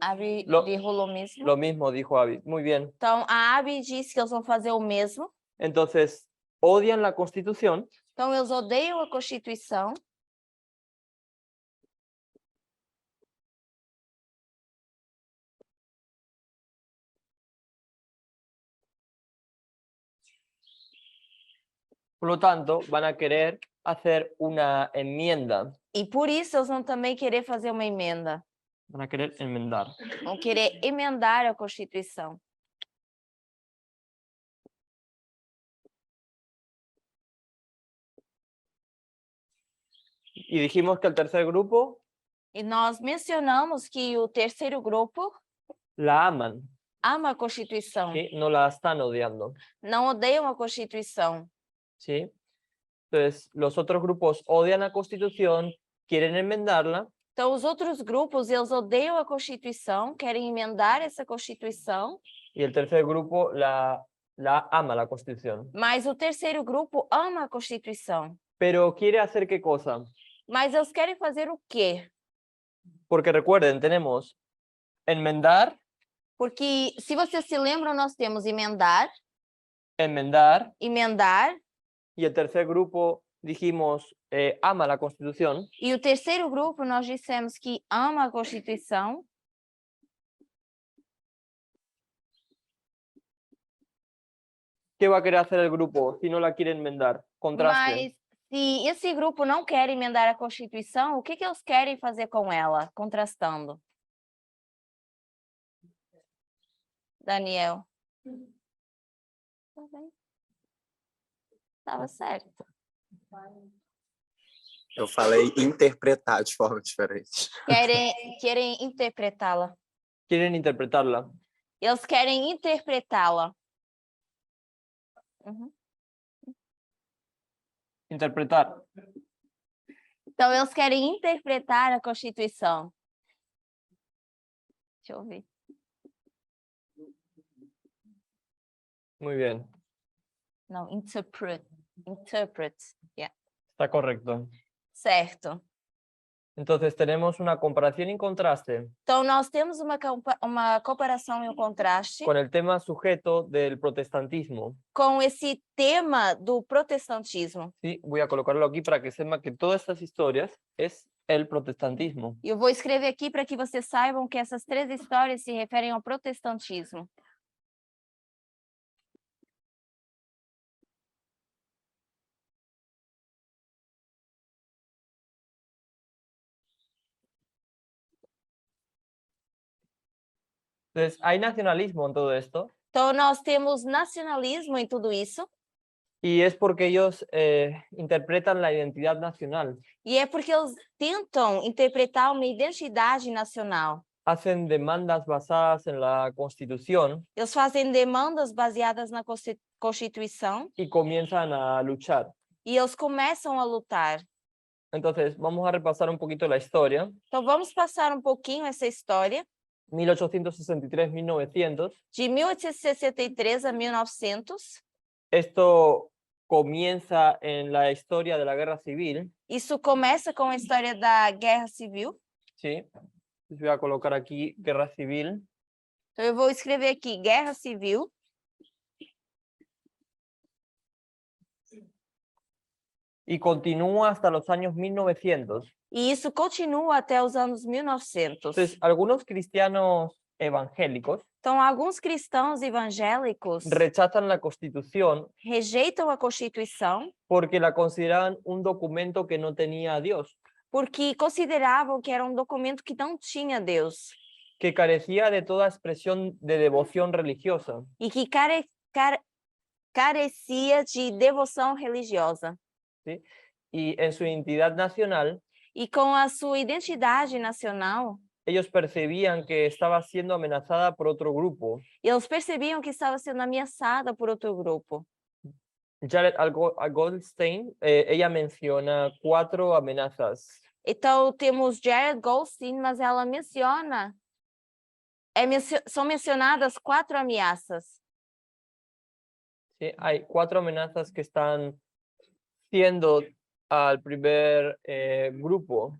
Abby Lo- dijo lo mesmo. Lo mismo dijo Abby. Muy bien. Então, a Abby disse que eles vão fazer o mesmo. Entonces, odian la Constitución, Então, eles odeiam a Constituição. por lo tanto, van a querer hacer una enmienda. E por isso eles vão também querer fazer uma emenda. Van a querer enmendar. Vão querer emendar a Constituição. Y dijimos que el tercer grupo E nós mencionamos que o terceiro grupo la aman, ama a Constituição. ¿sí? No la están odiando, Não odeiam a Constituição. ¿sí? Entonces, los otros grupos odian la Constitución, quieren enmendarla, Então, os outros grupos, eles odeiam a Constituição, querem emendar essa Constituição, y el tercer grupo la ama la Constitución. mas o terceiro grupo ama a Constituição. Pero quiere hacer qué cosa? Mas eles querem fazer o quê? Porque recuerden, tenemos enmendar, Porque, se vocês se lembram, nós temos emendar, enmendar, emendar, y el tercer grupo dijimos ama la Constitución, e o terceiro grupo nós dissemos que ama a Constituição. ¿qué va a querer hacer el grupo si no la quiere enmendar? Contraste. Mas, se esse grupo não quer emendar a Constituição, o que eles querem fazer com ela? Contrastando. Daniel. Tá bem. Estava certo. Eu falei interpretar de forma diferente. Querem interpretá-la. Quieren interpretarla. Eles querem interpretá-la. Uhum. Interpretar. Então, eles querem interpretar a Constituição. Deixa eu ver. Muy bien. Não, interpret. Interpret. Yeah. Está correcto. Certo. Entonces tenemos una comparación y contraste Então, nós temos uma comparação e um contraste con el tema sujeto del protestantismo. com esse tema do protestantismo. ¿Sí? Voy a colocarlo aquí para que sepan que todas estas historias es el protestantismo. E eu vou escrever aqui para que vocês saibam que essas três histórias se referem ao protestantismo. Entonces, ¿hay nacionalismo en todo esto? Então, nós temos nacionalismo em tudo isso. Y es porque ellos interpretan la identidad nacional, E é porque eles tentam interpretar uma identidade nacional. hacen demandas basadas en la Constitución Eles fazem demandas baseadas na Constituição y comienzan a luchar. e eles começam a lutar. Entonces, vamos a repasar un poquito la historia. Então vamos passar um pouquinho essa história 1863-1900. de 1863 a 1900. Esto comienza en la historia de la Guerra Civil, Isso começa com a história da Guerra Civil. ¿sí? Les voy a colocar aquí Guerra Civil. Então eu vou escrever aqui Guerra Civil. Y continúa hasta los años 1900. E isso continua até os anos 1900. Entonces, algunos cristianos evangélicos Então, alguns cristãos evangélicos rechazan la Constitución rejeitam a Constituição porque la consideraban un documento que no tenía a Dios, porque consideravam que era um documento que não tinha Deus que carecía de toda expresión de devoción religiosa. e que carecia de devoção religiosa. ¿Sí? Y en su identidad nacional, E com a sua identidade nacional, ellos percibían que estaba siendo amenazada por otro grupo. eles percebiam que estava sendo ameaçada por outro grupo. Jared Goldstein, ella menciona 4 amenazas. Então, temos Jared Goldstein, mas ela menciona, são mencionadas 4 ameaças. ¿Sí? Hay 4 amenazas que están siendo al primer grupo.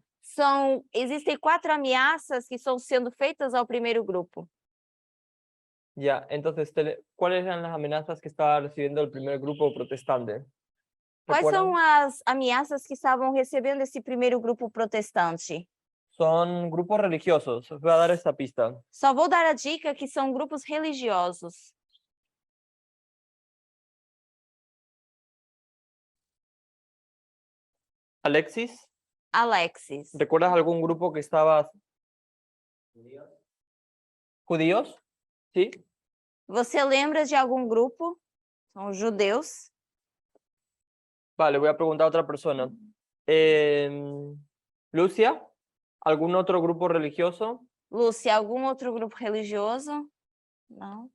Existem 4 ameaças que estão sendo feitas ao primeiro grupo. Ya, entonces, ¿cuáles eran las amenazas que estaba recibiendo el primer grupo protestante? Quais ¿Recuerdan? são as ameaças que estavam recebendo esse primeiro grupo protestante? Son grupos religiosos. Os voy a dar esta pista. Só vou dar a dica que são grupos religiosos. Alexis, Alexis, ¿recuerdas algún grupo que estaba... ¿Judíos? ¿Sí? você lembra de algum grupo? São judeus. Vale, voy a preguntar a otra persona. Lucia, ¿algún otro grupo religioso? Lúcia, algum outro grupo religioso? Não.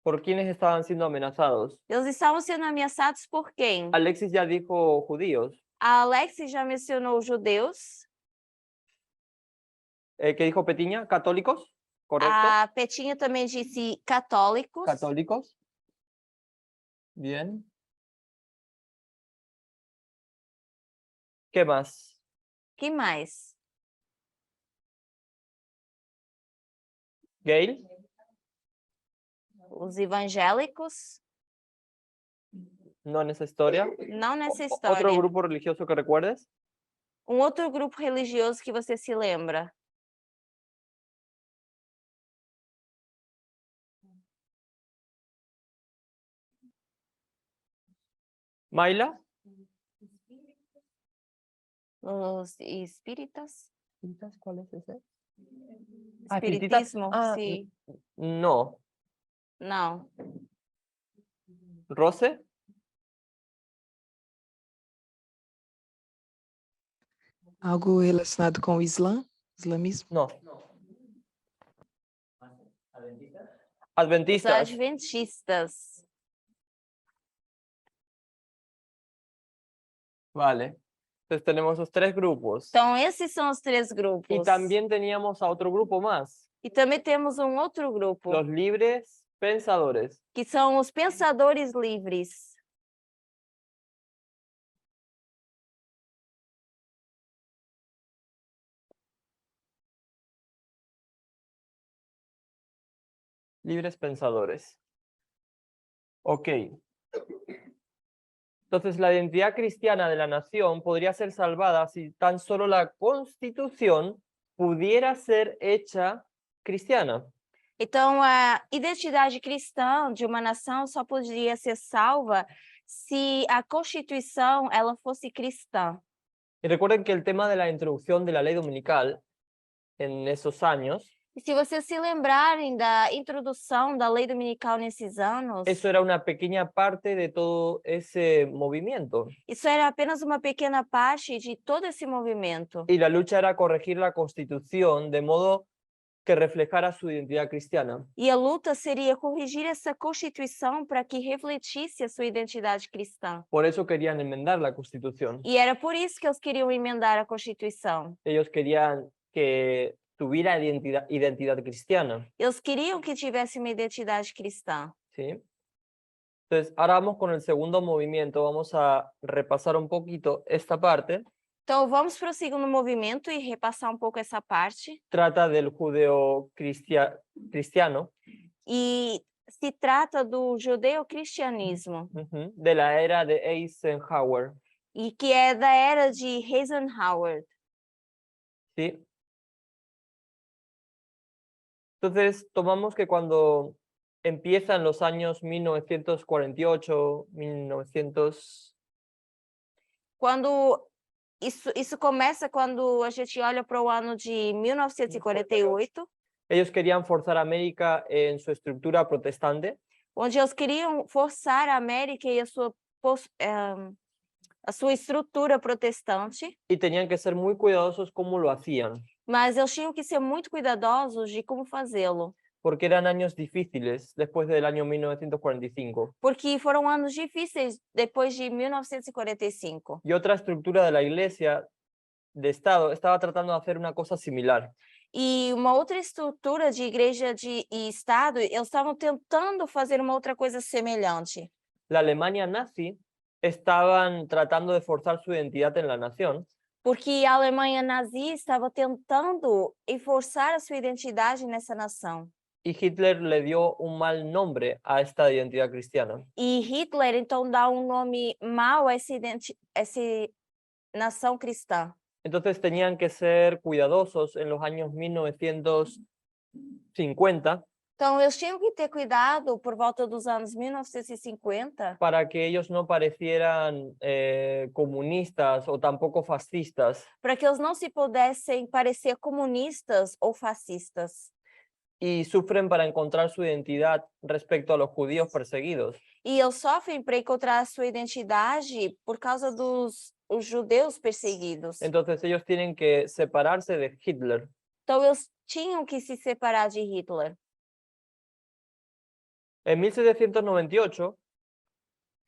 ¿Por quiénes estaban siendo amenazados? Eles estavam sendo ameaçados por quem? Alexis ya dijo judíos. A Alexis já mencionou judeus. ¿Qué dijo Petiña? ¿Católicos? ¿Correcto? A Petinha também disse católicos. ¿Católicos? Bien. ¿Qué más? Que mais? ¿Gail? Os evangélicos. No en esa historia. Não nessa ¿Otro história. grupo religioso que recuerdes? Um outro grupo religioso que você se lembra? ¿Maila? Os espíritas? ¿Cuál es ese? Espiritismo, Ah, sim. No. Não. ¿Rose? Algo relacionado com o islamismo? No. Os Adventistas. adventistas. Vale. Entonces tenemos los 3 grupos. Então, esses são os 3 grupos. Y también teníamos a otro grupo más. E também temos um outro grupo, Los libres pensadores. que são os pensadores livres. Libres pensadores. Ok. Entonces, la identidad cristiana de la nación podría ser salvada si tan solo la Constitución pudiera ser hecha cristiana. Então, a identidade cristã de uma nação só poderia ser salva se a Constituição ela fosse cristã. Y recuerden que el tema de la introducción de la ley dominical en esos años E se vocês se lembrarem da introdução da lei dominical nesses anos, eso era una pequeña parte de todo ese movimiento. isso era apenas uma pequena parte de todo esse movimento. Y la lucha era corregir la Constitución de modo que reflejara su identidad cristiana. E a luta seria corrigir essa Constituição para que refletisse a sua identidade cristã. Por eso querían enmendar la Constitución. E era por isso que eles queriam emendar a Constituição. Ellos querían que tuviera identidad cristiana. Eles queriam que tivesse uma identidade cristã. ¿Sí? Entonces, ahora vamos con el segundo movimiento. Vamos a repasar un poquito esta parte. Então, vamos para o segundo movimento e repassar um pouco essa parte. Trata del judeo-cristiano, E se trata do judeu-cristianismo, de la era de Eisenhower. e que é da era de Eisenhower. ¿Sí? Entonces, tomamos que cuando empiezan los años 1948, 1900, Quando isso começa quando a gente olha para o ano de 1948, ellos querían forzar a América en su estructura protestante onde eles queriam forçar a América e a sua estrutura protestante, y tenían que ser muy cuidadosos cómo lo hacían, mas eles tinham que ser muito cuidadosos de como fazê-lo, porque eran años difíciles después del año 1945. porque foram anos difíceis depois de 1945. Y otra estructura de la iglesia de Estado estaba tratando de hacer una cosa similar. E uma outra estrutura de igreja e Estado, eles estavam tentando fazer uma outra coisa semelhante. La Alemania nazi estaban tratando de forzar su identidad en la nación, Porque a Alemanha nazi estava tentando forçar a sua identidade nessa nação. y Hitler le dio un mal nombre a esta identidad cristiana. E Hitler, então, dá um nome mau a essa nação cristã. Entonces tenían que ser cuidadosos en los años 1950 Então, eles tinham que ter cuidado por volta dos anos 1950 para que ellos no parecieran comunistas o tampoco fascistas, para que eles não se pudessem parecer comunistas ou fascistas. y sufren para encontrar su identidad respecto a los judíos perseguidos. E eles sofrem para encontrar a sua identidade por causa dos judeus perseguidos. Entonces ellos tienen que separarse de Hitler. Então, eles tinham que se separar de Hitler. En 1798,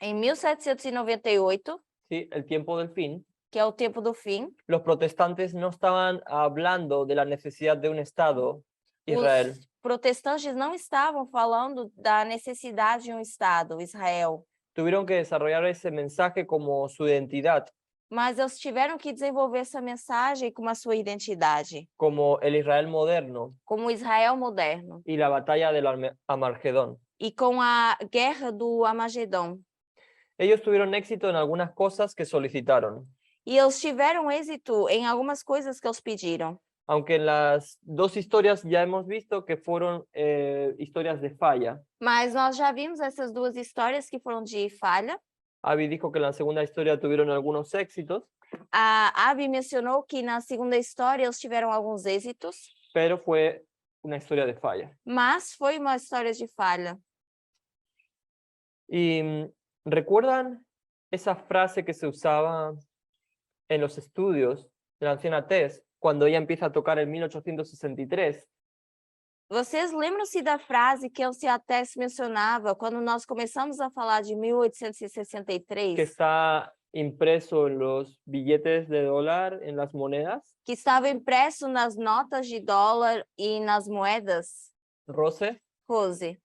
Em 1798, ¿sí? El tiempo del fin, que é o tempo do fim, los protestantes no estaban hablando de la necesidad de un Estado, Israel. os protestantes não estavam falando da necessidade de um Estado, Israel, Tuvieron que desarrollar ese mensaje como su identidad, mas eles tiveram que desenvolver essa mensagem como a sua identidade, como el Israel moderno como o Israel moderno, y la batalla del Armagedón. e com a guerra do Armagedon. Ellos tuvieron éxito en algunas cosas que solicitaron, E eles tiveram êxito em algumas coisas que eles pediram. aunque en las dos historias ya hemos visto que fueron historias de falla. Mas nós já vimos essas duas histórias que foram de falha. Abby dijo que en la segunda historia tuvieron algunos éxitos, A Abby mencionou que na segunda história eles tiveram alguns êxitos, pero fue una historia de falla. mas foi uma história de falha. Y ¿recuerdan esa frase que se usaba en los estudios de la anciana Tess cuando ella empieza a tocar en 1863? Vocês lembram-se da frase que Elcia Tess mencionava quando nós começamos a falar de Que 1863, está impreso en los billetes de dólar, en las monedas. que estava impresso nas notas de dólar e nas moedas? Rose, Rose,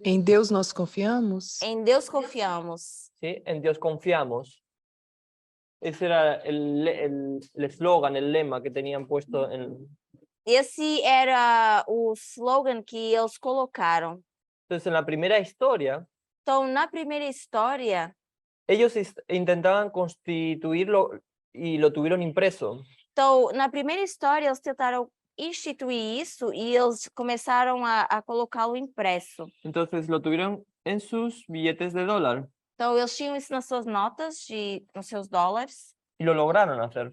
Em Deus nós confiamos? em Deus confiamos. ¿sí? En Dios confiamos. Ese era el eslogan, el lema que tenían puesto en... Esse era o slogan que eles colocaram. Entonces, en la primera historia, Então, na primeira história, ellos intentaban constituirlo y lo tuvieron impreso. então, na primeira história, eles tentaram instituir isso e eles começaram a colocá-lo impresso. Entonces, lo tuvieron en sus billetes de dólar Então, eles tinham isso nas suas notas, nos seus dólares, y lo lograron hacer.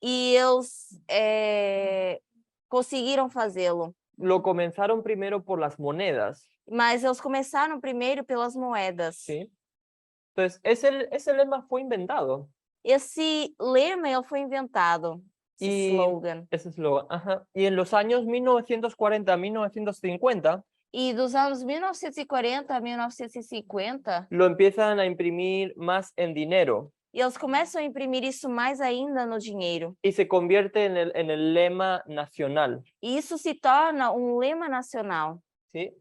e eles conseguiram fazê-lo. Lo comenzaron primero por las monedas, Mas eles começaram primeiro pelas moedas. ¿sí? Entonces, ese lema fue inventado. Esse lema ele foi inventado, esse Y slogan. ese eslogan, ajá. Y en los años 1940 a 1950 E dos anos 1940 a 1950, lo empiezan a imprimir más en dinero eles começam a imprimir isso mais ainda no dinheiro. y se convierte en el lema nacional, E isso se torna lema nacional. ¿sí?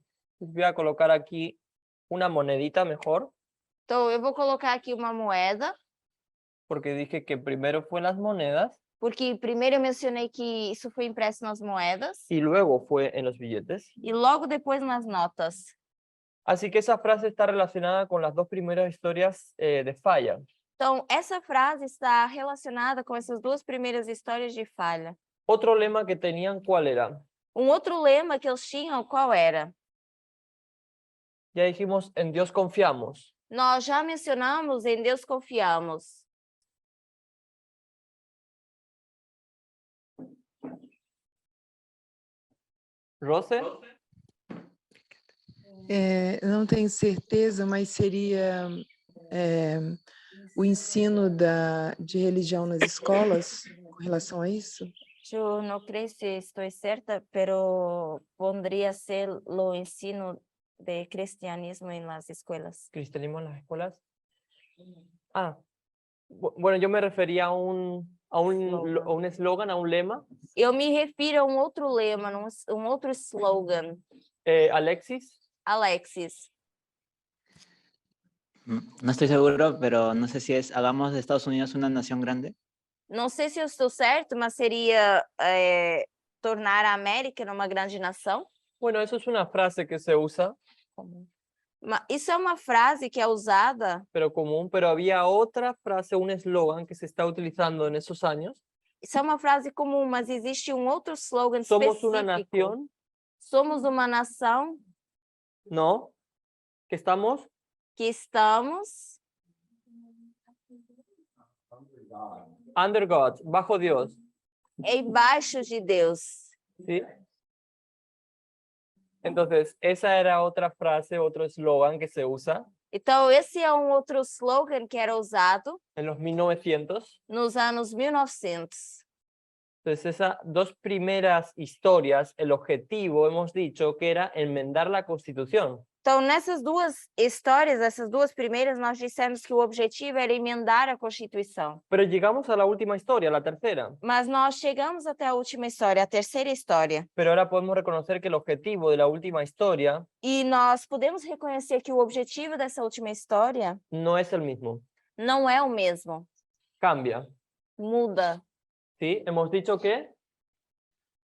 Voy a colocar aquí una monedita mejor, Então, eu vou colocar aqui uma moeda, porque dije que primero fue las monedas porque primeiro eu mencionei que isso foi impresso nas moedas y luego fue en los billetes. e logo depois nas notas. Así que esa frase está relacionada con las dos primeras historias de Falla. Então, essa frase está relacionada com essas duas primeiras histórias de falha. Otro lema que tenían, ¿cuál era? Outro lema que eles tinham, qual era? Ya dijimos, en Dios confiamos. Nós já mencionamos, em Deus confiamos. Rose, Não tenho certeza, mas seria o ensino de religião nas escolas com relação a isso? Eu não sei se estou certa, pero podría ser o ensino de cristianismo en las escuelas. cristianismo en las escuelas. Ah, bueno, yo me refería a un eslogan, a un lema. Eu me refiro a outro lema, outro slogan. Alexis. Alexis. No estoy seguro, pero no sé si es hagamos de Estados Unidos una nación grande. Não sei se eu estou certo, mas seria tornar a América numa grande nação. Bueno, eso es una frase que se usa. Isso é uma frase que é usada. Pero común, pero había otra frase, un eslogan que se está utilizando en esos años. Isso é uma frase comum, mas existe outro slogan Somos específico. una nación. Somos uma nação. No. Que estamos. Under God, bajo Dios. Embaixo de Deus. ¿Sí? Entonces, esa era otra frase, otro eslogan que se usa. Então, esse é outro slogan que era usado en los 1900. Nos anos 1900. Entonces, esas dos primeras historias, el objetivo, hemos dicho, que era enmendar la Constitución. Então, nessas duas histórias, essas duas primeiras, nós dissemos que o objetivo era emendar a Constituição. Pero llegamos a la última historia, la tercera. Mas nós chegamos até a última história, a terceira história. Pero ahora podemos reconocer que el objetivo de la última historia E nós podemos reconhecer que o objetivo dessa última história no es el mismo. não é o mesmo. Cambia. Muda. ¿Sí? Hemos dicho que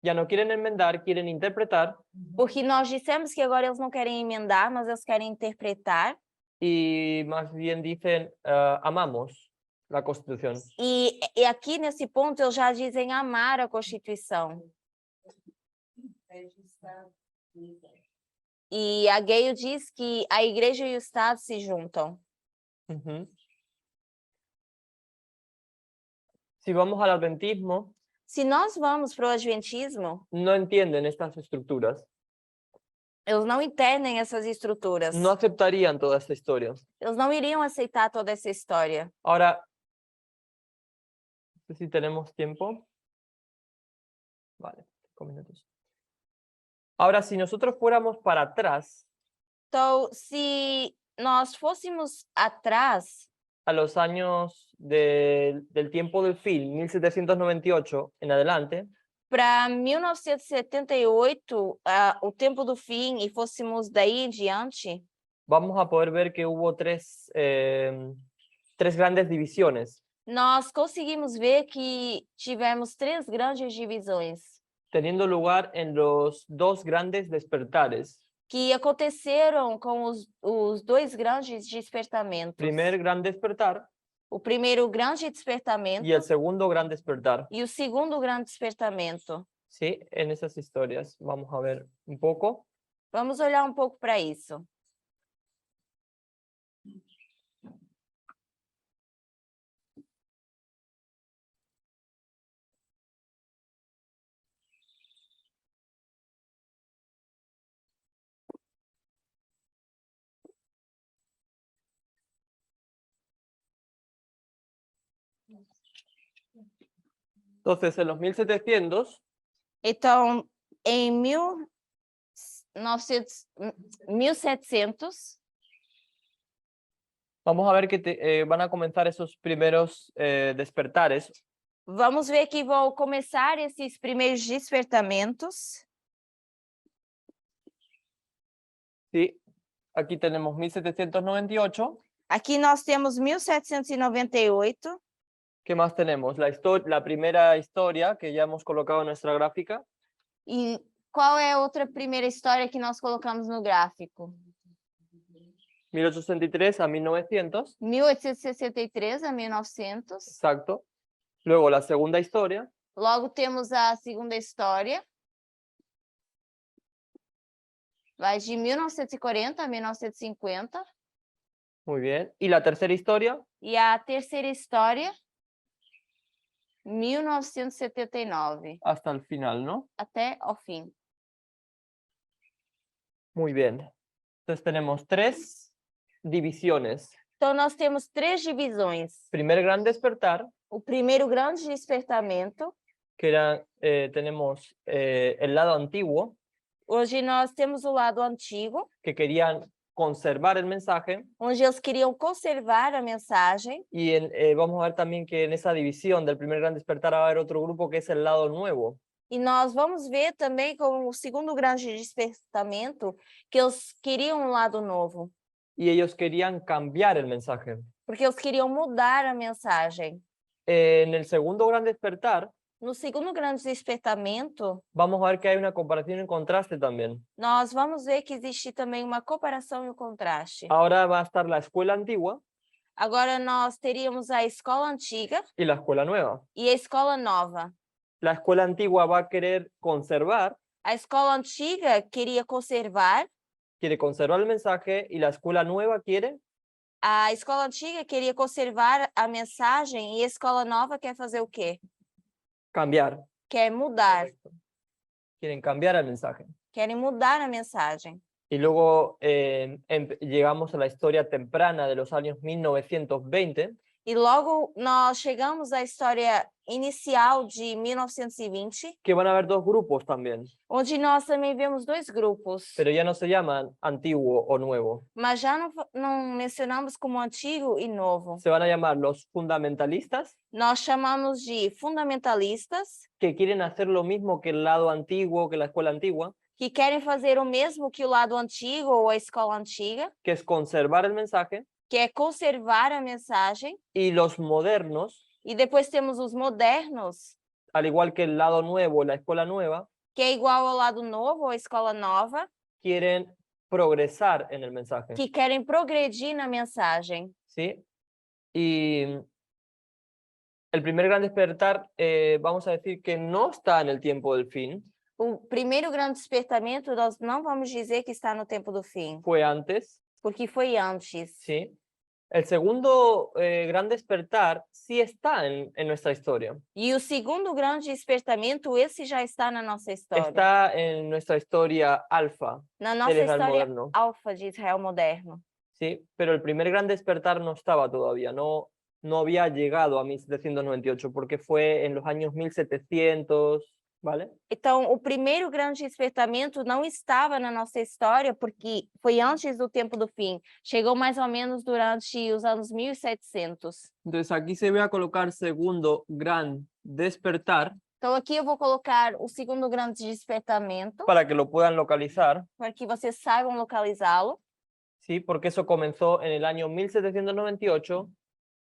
ya no quieren enmendar, quieren interpretar. Porque nós dissemos que agora eles não querem emendar, mas eles querem interpretar. Y más bien dicen, amamos la Constitución. E aqui nesse ponto eles já dizem amar a Constituição. E a Gale diz que a igreja e o Estado se juntam. Si vamos al adventismo, se nós vamos para o adventismo, no entienden estas estructuras. Eles não entendem essas estruturas. No aceptarían toda esta historia. Eles não iriam aceitar toda essa história. Ahora, no sé si tenemos tiempo. Vale, 5 minutos. Ahora, si nosotros fuéramos para atrás. Então, se nós fôssemos atrás, a los años del tiempo del fin, 1798 en adelante. Para 1978, o tempo do fim, e fôssemos daí em diante. Vamos a poder ver que hubo tres grandes divisiones. Nós conseguimos ver que tivemos 3 grandes divisões. Teniendo lugar en los 2 grandes despertares. Que aconteceram com os 2 grandes despertamentos. Primer gran despertar. O primeiro grande despertamento. Y el segundo gran despertar. E o segundo grande despertamento. Sí, en esas historias. Vamos a ver un poco. Vamos olhar um pouco para isso. Entonces, en los 1700, Então, em 1700, vamos a ver que van a comenzar esos primeros despertares. vamos ver que vão começar esses primeiros despertamentos. ¿Sí? Aquí tenemos 1798. Aqui nós temos 1798. ¿Qué más tenemos? La primera historia que ya hemos colocado en nuestra gráfica. E qual é a outra primeira história que nós colocamos no gráfico? 1863 a 1900. 1863 a 1900. Exacto. Luego la segunda historia. Logo temos a segunda história. Vai de 1940 a 1950. Muy bien. Y la tercera historia. E a terceira história, 1979, Hasta el final, ¿no? até ao fim. Muy bien. Entonces tenemos 3 divisiones. Então, nós temos 3 divisões. Primer gran despertar, O primeiro grande despertamento, que era, tenemos el lado antiguo, hoje nós temos o lado antigo, que querían conservar el mensaje, onde eles queriam conservar a mensagem. y vamos a ver también que en esa división del primer gran despertar va a haber otro grupo que es el lado nuevo. E nós vamos ver também como o segundo grande despertamento, que eles queriam um lado novo, Y ellos querían cambiar el mensaje. porque eles queriam mudar a mensagem. En el segundo gran despertar, No segundo grande despertamento, vamos a ver que hay una comparación en contraste también. nós vamos ver que existe também uma comparação e um contraste. Ahora va a estar la escuela antigua Agora nós teríamos a escola antiga y la escuela nueva. e a escola nova. La escuela antigua va a querer conservar, A escola antiga queria conservar, quiere conservar el mensaje, y la escuela nueva quiere a escola antiga queria conservar a mensagem e a escola nova quer fazer o quê? cambiar. Quer mudar, Quieren cambiar el mensaje. querem mudar a mensagem. Y luego llegamos a la historia temprana de los años 1920, E logo nós chegamos à história inicial de 1920, que van a haber 2 grupos también, onde nós também vemos 2 grupos, pero ya no se llaman antiguo o nuevo. mas já não mencionamos como antigo e novo. Se van a llamar los fundamentalistas, Nós chamamos de fundamentalistas, que quieren hacer lo mismo que el lado antiguo, que la escuela antigua, que querem fazer o mesmo que o lado antigo ou a escola antiga, que es conservar el mensaje, que é conservar a mensagem. y los modernos, E depois temos os modernos, al igual que el lado nuevo, la escuela nueva, que é igual ao lado novo ou a escola nova, quieren progresar en el mensaje. que querem progredir na mensagem. ¿Sí? Y el primer gran despertar, vamos a decir que no está en el tiempo del fin, O primeiro grande despertamento, nós não vamos dizer que está no tempo do fim, fue antes, porque foi antes. ¿sí? El segundo gran despertar sí está en nuestra historia. E o segundo grande despertamento, esse já está na nossa história. Está en nuestra historia alfa, Na del nossa Israel história moderno, alfa de Israel moderno. ¿sí? Pero el primer gran despertar no estaba todavía, no había llegado a 1798, porque fue en los años 1700, ¿vale? Então, o primeiro grande despertamento não estava na nossa história, porque foi antes do tempo do fim. Chegou mais ou menos durante os anos 1700. Entonces aquí se va a colocar segundo gran despertar Então, aqui eu vou colocar o segundo grande despertamento, para que lo puedan localizar, para que vocês saibam localizá-lo. ¿sí? Porque eso comenzó en el año 1798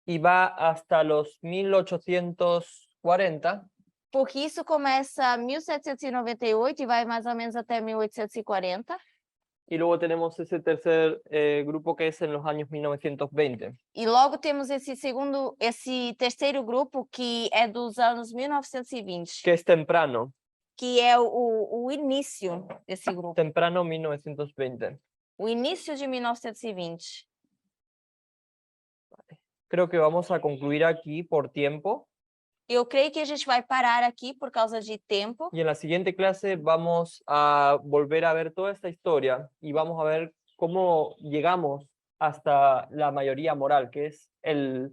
y va hasta los 1840. Porque isso começa em 1798 e vai mais ou menos até 1840. Y luego tenemos ese tercer grupo que es en los años 1920. E logo temos esse terceiro grupo que é dos anos 1920, Que es temprano, que é o início desse grupo. temprano 1920. O início de 1920. Creo que vamos a concluir aquí por tiempo. Eu creio que a gente vai parar aqui por causa de tempo. Y en la siguiente clase vamos a volver a ver toda esta historia y vamos a ver cómo llegamos hasta la mayoría moral, que es el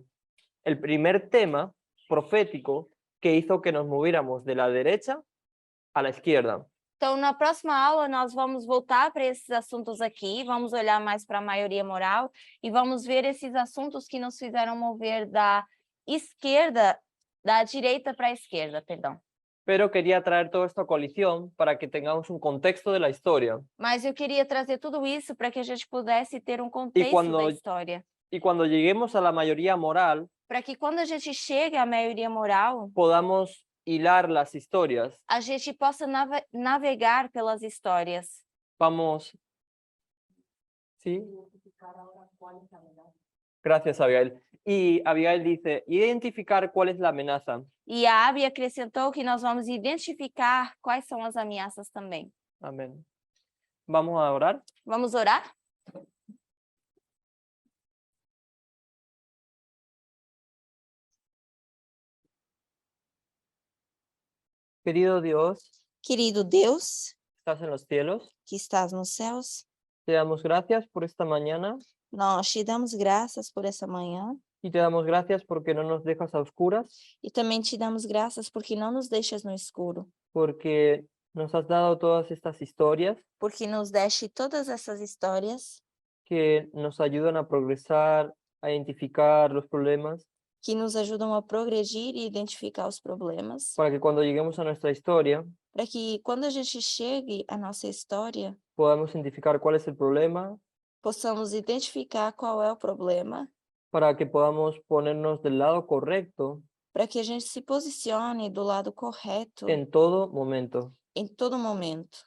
primer tema profético que hizo que nos moviéramos de la derecha a la izquierda. Então, na próxima aula, nós vamos voltar para esses assuntos aqui, vamos olhar mais para a maioria moral e vamos ver esses assuntos que nos fizeram mover da direita para a esquerda, perdão. Pero quería traer todo esto a colisión para que tengamos un contexto de la historia. Mas eu queria trazer tudo isso para que a gente pudesse ter um contexto da história. Y cuando lleguemos a la mayoría moral, Para que quando a gente chegue à maioria moral, podamos hilar las historias. a gente possa navegar pelas histórias. Vamos. ¿Sí? Gracias, Abigail. Y Abigail dice, identificar cuál es la amenaza. E a Abby acrescentou que nós vamos identificar quais são as ameaças também. Amén. Vamos a orar. Vamos orar? Querido Dios, Querido Deus, estás en los cielos. que estás nos céus, Te damos gracias por esta mañana nós te damos graças por essa manhã y te damos gracias porque no nos dejas a oscuras, e também te damos graças porque não nos deixas no escuro, porque nos has dado todas estas historias porque nos deste todas essas histórias que nos ayudan a progresar, a identificar los problemas, que nos ajudam a progredir e identificar os problemas, para que cuando lleguemos a nuestra historia para que quando a gente chegue à nossa história, podamos identificar cuál es el problema, possamos identificar qual é o problema, para que podamos ponernos del lado correcto para que a gente se posicione do lado correto en todo momento. em todo momento.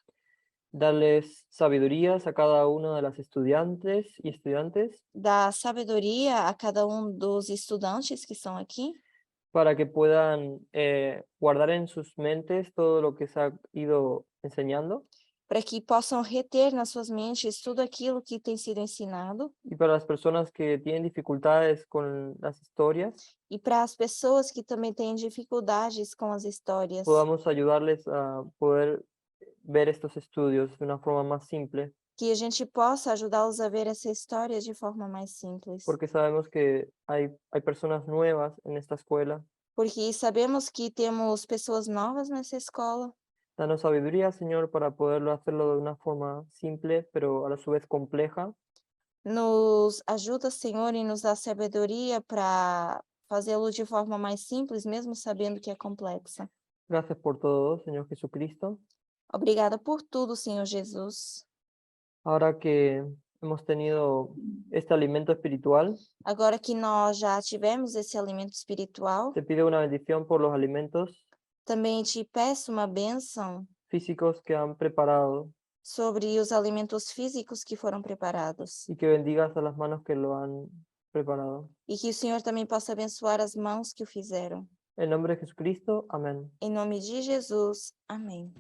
Darles sabidurías a cada uno de las estudiantes y estudiantes Dar sabedoria a cada dos estudantes que estão aqui, para que puedan guardar en sus mentes todo lo que se ha ido enseñando, para que possam reter nas suas mentes tudo aquilo que tem sido ensinado, y para las personas que tienen dificultades con las historias, e para as pessoas que também têm dificuldades com as histórias, podamos ayudarles a poder ver estos estudios de una forma más simple, que a gente possa ajudá-los a ver essa história de forma mais simples. porque sabemos que hay personas nuevas en esta escuela. Porque sabemos que temos pessoas novas nessa escola. Danos sabiduría, Señor, para poderlo hacerlo de una forma simple, pero a la su vez compleja, Nos ajuda, Senhor, e nos dá sabedoria para fazê-lo de forma mais simples, mesmo sabendo que é complexa. Gracias por todo, Señor Jesucristo. Obrigada por tudo, Senhor Jesus. Ahora que hemos tenido este alimento espiritual, Agora que nós já tivemos esse alimento espiritual, te pido una bendición por los alimentos também te peço uma bênção físicos que han preparado sobre os alimentos físicos que foram preparados. y que bendigas a las manos que lo han preparado. E que o Senhor também possa abençoar as mãos que o fizeram. En nombre de Jesucristo, amén. Em nome de Jesus, amém.